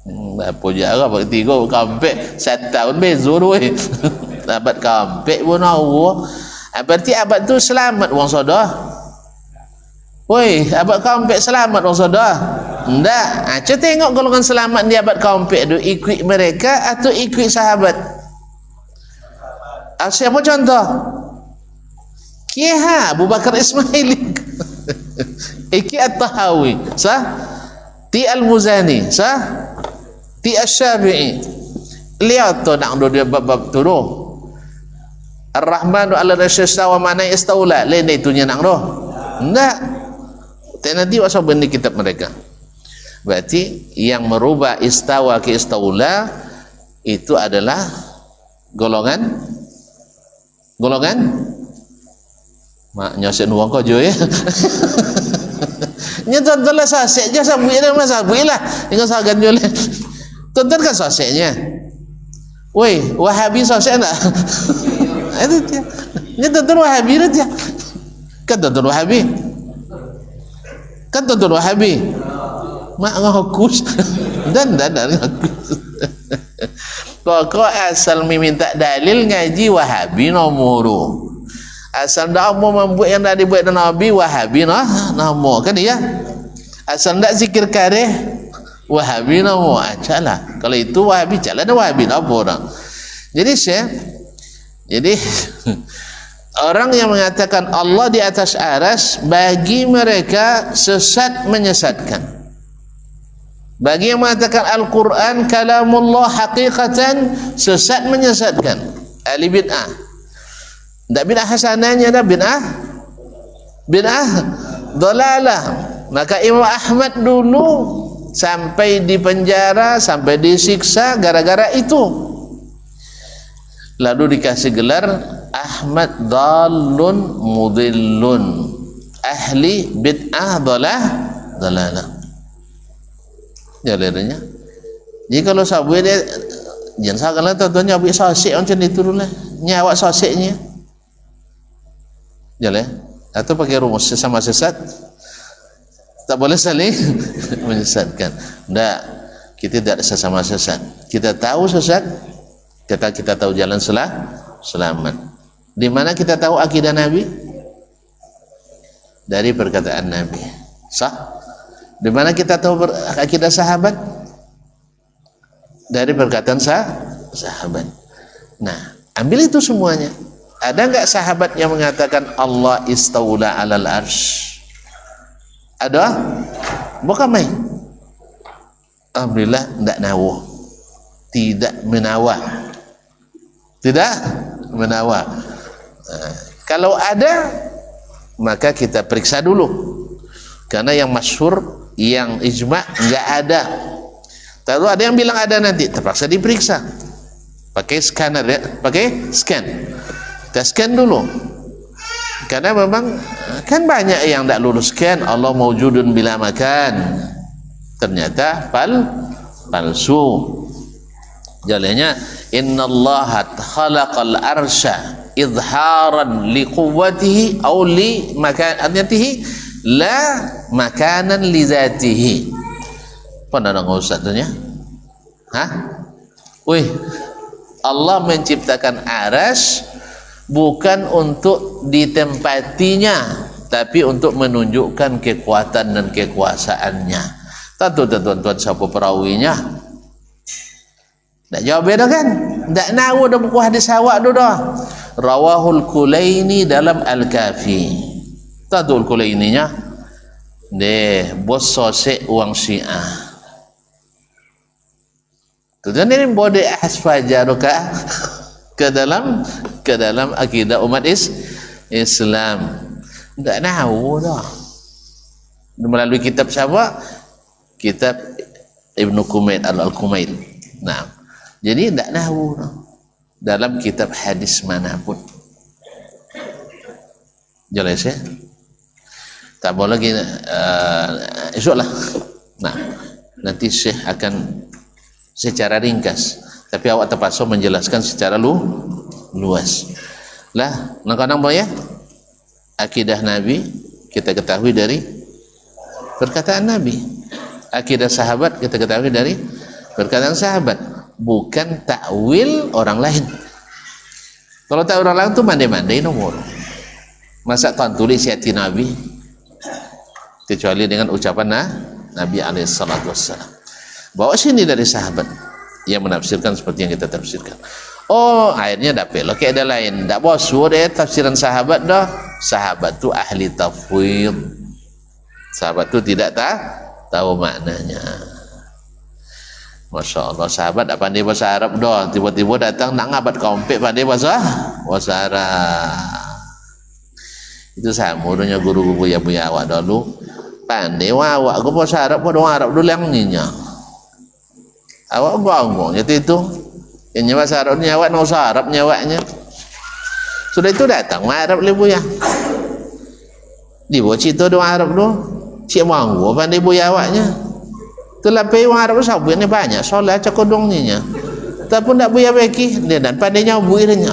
Speaker 2: berapa jarak abad 3 sampai 1 tahun bezo tu abad kampek pun Allah. Berarti abad tu selamat wang sodah. Woi, abad kampek selamat wang sodah. Enggak. Cuba tengok golongan selamat di abad kampek tu ikut mereka atau ikut sahabat. Siapa contoh? Kiai Abu Bakar Ismaili, Iki At-Tahawi, sah? Ti Al-Muzani, sah? Ti Asy-Syafi'i. Lihat tu nak dia bab tu tu. Ar-Rahmanu 'ala al-'arsy istawa, mana istaula? Lain itunya nak roh. Enggak. Nanti wasab benda kitab mereka. Berarti yang merubah istawa ke istaula itu adalah golongan mak nyosen uang kau je ya. Nya tuan-tuan lah sasek je sabui dah masa sabui lah dengan sagan jole. Tuan-tuan kan saseknya. Woi, Wahabi sasek enggak? Itu dia. Nya tuan-tuan Wahabi dia. Kan tuan-tuan Wahabi. Mak ngakus dan ngakus. Pokok asal minta dalil ngaji Wahabi nomor. Asal dak mau membuat yang dah dibuat Nabi Wahabi nomor kan ya. Asal dak zikir kareh Wahabi nomor acalah. Kalau itu Wahabi jalan Wahabi nomor. Jadi orang yang mengatakan Allah di atas aras, bagi mereka sesat menyesatkan. Bagi yang mengatakan Al-Quran kalamullah haqiqatan, sesat menyesatkan. Ahli bid'ah. Tak bid'ah hasanahnya dah bid'ah dalalah. Maka Imam Ahmad dulu sampai di penjara, sampai disiksa gara-gara itu. Lalu dikasih gelar Ahmad Dallun Mudillun, ahli bid'ah dalalah. Jalannya. Jadi kalau sabu dia jangan salah tuan-tuan nyabik sosik macam itu dulu lah. Nyawak sosiknya. Jalan. Atau pakai rumus sesama sesat. Tak boleh saling menyesatkan. Tak, kita tidak sesama sesat. Kita tahu sesat, kita tahu jalan selamat. Di mana kita tahu akidah Nabi? Dari perkataan Nabi. Sah? Di mana kita tahu akidah sahabat? Dari perkataan sahabat. Nah, ambil itu semuanya. Ada enggak sahabat yang mengatakan Allah istaula 'alal arsy? Ada? Bukan main. Alhamdulillah tidak nawah. Tidak menawah. Tidak menawah. Nah, kalau ada, maka kita periksa dulu. Karena yang masyhur, yang ijma' enggak ada. Lalu ada yang bilang ada, nanti terpaksa diperiksa. Pakai scanner ya, pakai scan. Kita scan dulu. Karena memang kan banyak yang tak lulus scan. Allah mawjudun bila makan, ternyata palsu. Jalannya innallaha khalaqal arsya izharan liquwwatihi aw li makanatihi la makanan li zatihi. Pernah dengar ustaz tu nya? Hah? Wih, Allah menciptakan arsy bukan untuk ditempatinya, tapi untuk menunjukkan kekuatan dan kekuasaannya. Tentu tuan-tuan siapa perawinya? Tak jawab beda kan? Tak nahu dah buku hadis awak tu dah. Rawahul Kulaini dalam Al-Kafi. Tentu Al-Kulaininya deh bos sosek uang Syiah. Tuan ini boleh hasfajaruka ke dalam akidah umat Islam. Tak tahu dah. Melalui kitab siapa? Kitab Ibnu Kumail Al-Kumail. Nah, jadi tak tahu dah. Dalam kitab hadis manapun. Jelas ya? Tak boleh lagi esoklah. Nah, nanti Syekh akan secara ringkas, tapi awak terpaksa menjelaskan secara luas lah. Kadang-kadang ya akidah Nabi kita ketahui dari perkataan Nabi, akidah sahabat kita ketahui dari perkataan sahabat, bukan takwil orang lain. Kalau takwil orang lain tu mandai-mandai nomor. Masa tuan tulis hati Nabi kecuali dengan ucapan Nabi alaihissalatu wassalam. Bawa sini dari sahabat yang menafsirkan seperti yang kita tafsirkan. Oh, akhirnya dah pelok ada lain. Tak bosu deh tafsiran sahabat dah. Sahabat tu ahli tafwid. Sahabat tu tidak tahu maknanya. Masya Allah, sahabat tak pandai bahasa Arab dah. Tiba-tiba datang nak ngabat kompet pandai bahasa Arab. Itu sama dunia guru buya-buya awak dulu. Pandai awak ke bahasa Arab, pada orang Arab dulu yang nyinya. Awak bangun jadi itu yang nyawa Arab ni awak nak usah Arab nyawaknya. Sudah itu datang Arab lebu ya. Di bawah cerita doa Arab tu, cik manggu pandai buya awaknya. Tu lapai orang Arab sabu ni banyak solat cakodong ni nya. Tapi tak buya beki dia dan pandai nyabui dia.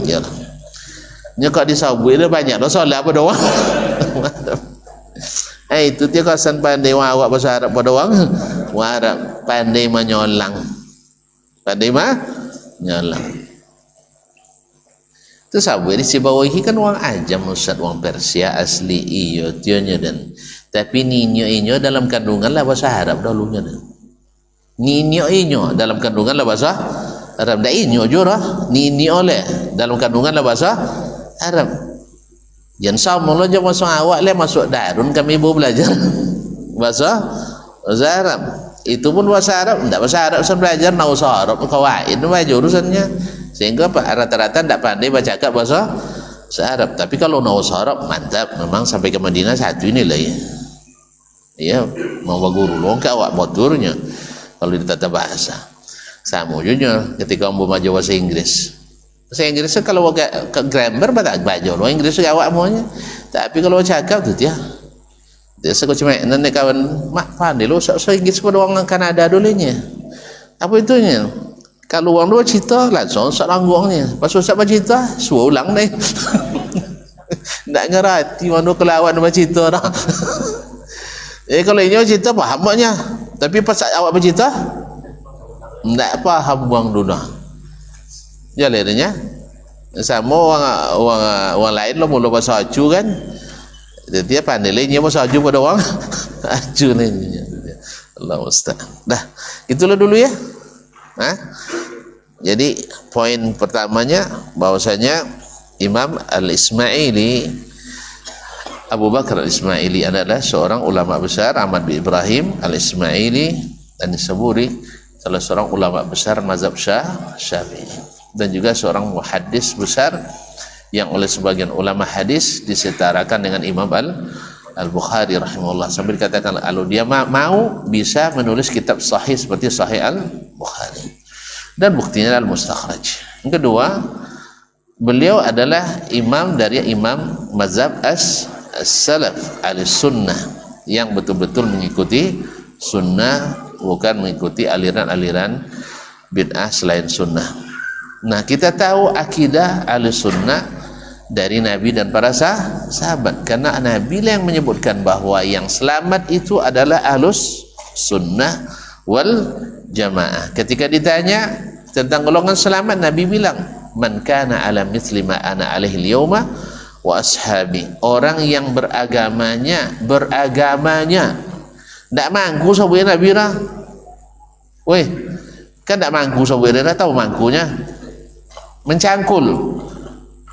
Speaker 2: Iyalah. Nya kok di sabu dia banyak dah solat apa doang. Itu dia kasan pandai awak bahasa Arab pada orang Arab pandai menyolang, itu sabu ini si bawahi kan orang ajam Ustaz, orang Persia asli iyo tionyo dan tapi ninyo inyo dalam kandungan lah bahasa Arab dahulunya dan ninyo inyo dalam kandungan lah bahasa Arab, dah inyo jurah ninyo oleh dalam kandungan lah bahasa Arab. Jangan sama lo jangan masuk awak le masuk darun kami ibu belajar bahasa Arab. Itu pun bahasa Arab, tidak bahasa Arab saya belajar nak usah Arab kawaid itu aja urusannya. Sehingga rata-rata tidak pandai baca bahasa Arab. Tapi kalau nak usah Arab mantap, memang sampai ke Madinah satu ini lah ya. Iya, mau guru longkak awak motornya kalau di tata bahasa. Sama juga ketika umpama Jawa bahasa Inggris. Bahasa Inggris kalau agak ke grammar batak bajo lo Inggris awak maunya. Tapi kalau cakap tu dia. Dia sekau cuma nenek kawan mak pandai lo so Inggris pada orang Kanada dulunya. Apa itunya? Kalau orang dua cerita langsung sok langguangnya. Pas usah bercerita, suruh ulang deh. Tak ngerti mana kelawan bercerita dah. Kalau ini cerita paham maknya, tapi pas awak bercerita tak paham buang dunia. Jalannya sama orang lain lo mula bahasa aju kan, dia pandai lainnya bahasa aju pada orang aju ni. Allah Ustaz. Dah, itulah dulu ya. Jadi poin pertamanya bahwasanya Imam Al-Ismaili, Abu Bakar Al-Ismaili adalah seorang ulama besar. Ahmad bin Ibrahim Al-Ismaili dan Saburi salah seorang ulama besar mazhab Syafi'i, dan juga seorang muhaddis besar yang oleh sebagian ulama hadis disetarakan dengan Imam Al-Bukhari rahimahullah, sambil dikatakan kalau dia mau bisa menulis kitab sahih seperti Sahih Al-Bukhari, dan buktinya Al-Mustakhraj. Yang kedua, beliau adalah imam dari imam mazhab as-salaf al-sunnah yang betul-betul mengikuti sunnah, bukan mengikuti aliran-aliran bid'ah selain sunnah. Nah, kita tahu akidah al-sunnah dari Nabi dan para sahabat, karena Nabi yang menyebutkan bahwa yang selamat itu adalah ahlus sunnah wal jamaah. Ketika ditanya tentang golongan selamat, Nabi bilang, man kana ala mithli ma ana alaihi al-yawma wa ashabi. Orang yang beragamanya ndak mangku sabuin Nabi dah. Weh, kan ndak mangku sabuin dah, tahu mangkunya mencangkul.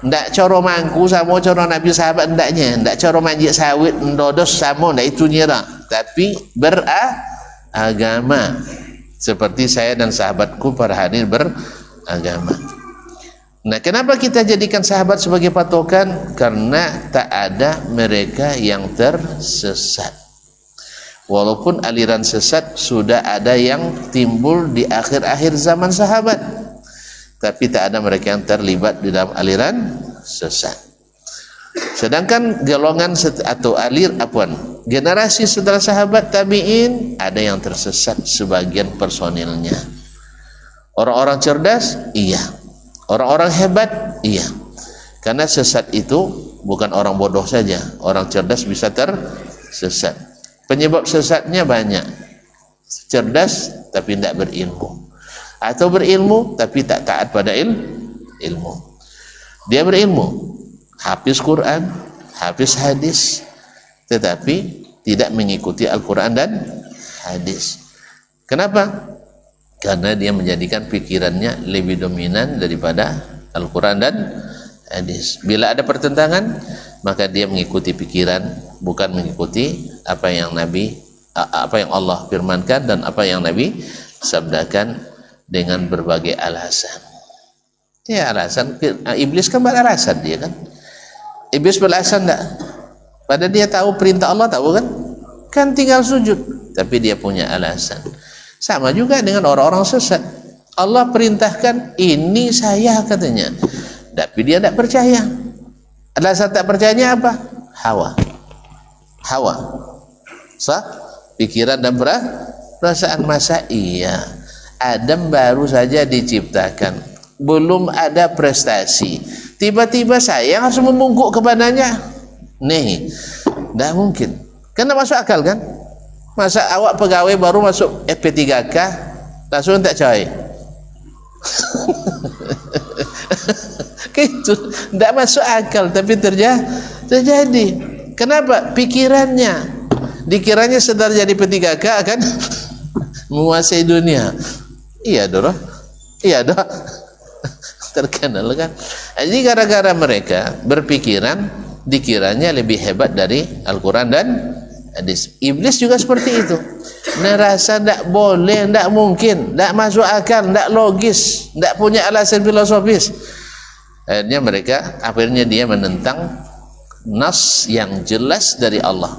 Speaker 2: Ndak coro mangku sama coro Nabi sahabat, ndak coro manjik sawit ndodos sama, ndak itunya dah, tapi beragama seperti saya dan sahabatku para hadir beragama. Nah, kenapa kita jadikan sahabat sebagai patokan? Karena tak ada mereka yang tersesat. Walaupun aliran sesat sudah ada yang timbul di akhir-akhir zaman sahabat, tapi tak ada mereka yang terlibat di dalam aliran sesat. Sedangkan golongan atau generasi setelah sahabat tabi'in, ada yang tersesat sebagian personilnya. Orang-orang cerdas, iya. Orang-orang hebat, iya. Karena sesat itu bukan orang bodoh saja, orang cerdas bisa tersesat. Penyebab sesatnya banyak. Cerdas tapi tidak berilmu, atau berilmu tapi tak taat pada ilmu. Dia berilmu, hafiz Quran, hafiz hadis, tetapi tidak mengikuti Al-Quran dan hadis. Kenapa? Karena dia menjadikan pikirannya lebih dominan daripada Al-Quran dan hadis. Bila ada pertentangan, maka dia mengikuti pikiran, bukan mengikuti apa yang Allah firmankan dan apa yang Nabi sabdakan, dengan berbagai alasan. Ya, alasan iblis kan beralasan dia kan. Iblis beralasan enggak? Padahal dia tahu perintah Allah, tahu kan? Kan tinggal sujud, tapi dia punya alasan. Sama juga dengan orang-orang sesat. Allah perintahkan ini saya katanya, tapi dia tidak percaya. Alasan tak percayanya apa? Hawa. Pikiran dan perasaan. Masa iya Adam baru saja diciptakan, belum ada prestasi, tiba-tiba saya harus membungkuk kepadanya? Nih, tidak mungkin. Karena masuk akal kan? Masa awak pegawai baru masuk FP3K langsung tak coy? Gitu, tidak masuk akal, tapi terjadi. Kenapa? Pikirannya, dikiranya setelah jadi P3K akan menguasai dunia. Iya doh, terkenal kan? Jadi gara-gara mereka berpikiran, dikiranya lebih hebat dari Al-Quran dan hadis. Iblis juga seperti itu. Merasa tidak boleh, tidak mungkin, tidak masuk akal, tidak logis, tidak punya alasan filosofis. Akhirnya dia menentang nas yang jelas dari Allah.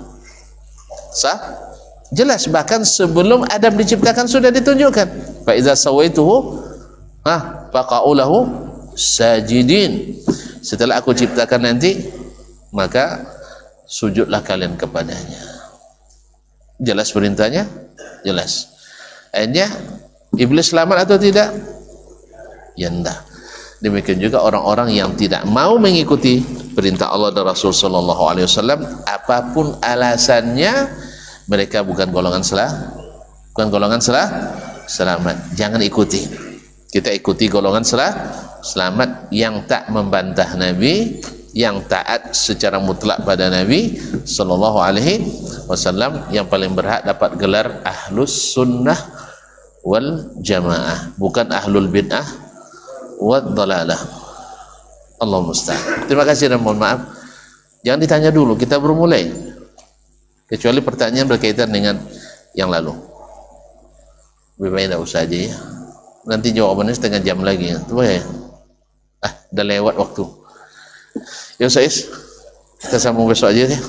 Speaker 2: Jelas, bahkan sebelum Adam diciptakan sudah ditunjukkan. Fa iza sawaituhu faqa'u lahu sajidin. Setelah aku ciptakan nanti, maka sujudlah kalian kepadanya. Jelas perintahnya? Jelas. Akhirnya iblis selamat atau tidak? Ya enggak. Demikian juga orang-orang yang tidak mau mengikuti perintah Allah dan Rasul sallallahu alaihi wasallam, apapun alasannya, mereka bukan golongan selamat. Jangan ikuti. Kita ikuti golongan selamat yang tak membantah Nabi, yang taat secara mutlak pada Nabi sallallahu alaihi wasallam, yang paling berhak dapat gelar ahlus sunnah wal jamaah, bukan ahlul bid'ah wad dalalah. Allah musta'an. Terima kasih dan mohon maaf. Jangan ditanya dulu, kita baru mulai. Kecuali pertanyaan berkaitan dengan yang lalu. Lebih baik tidak usah aja ya. Nanti jawabannya setengah jam lagi. Tuh ya. Udah lewat waktu. Ya Ustaz, kita sambung besok aja ya.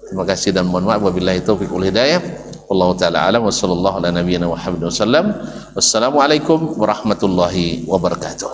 Speaker 2: Terima kasih dan mohon maaf. Wabillahi taufiq wal hidayah. Wallahu taala alam wa sallallahu ala nabiyyina Muhammad wasallam. Wassalamualaikum warahmatullahi wabarakatuh.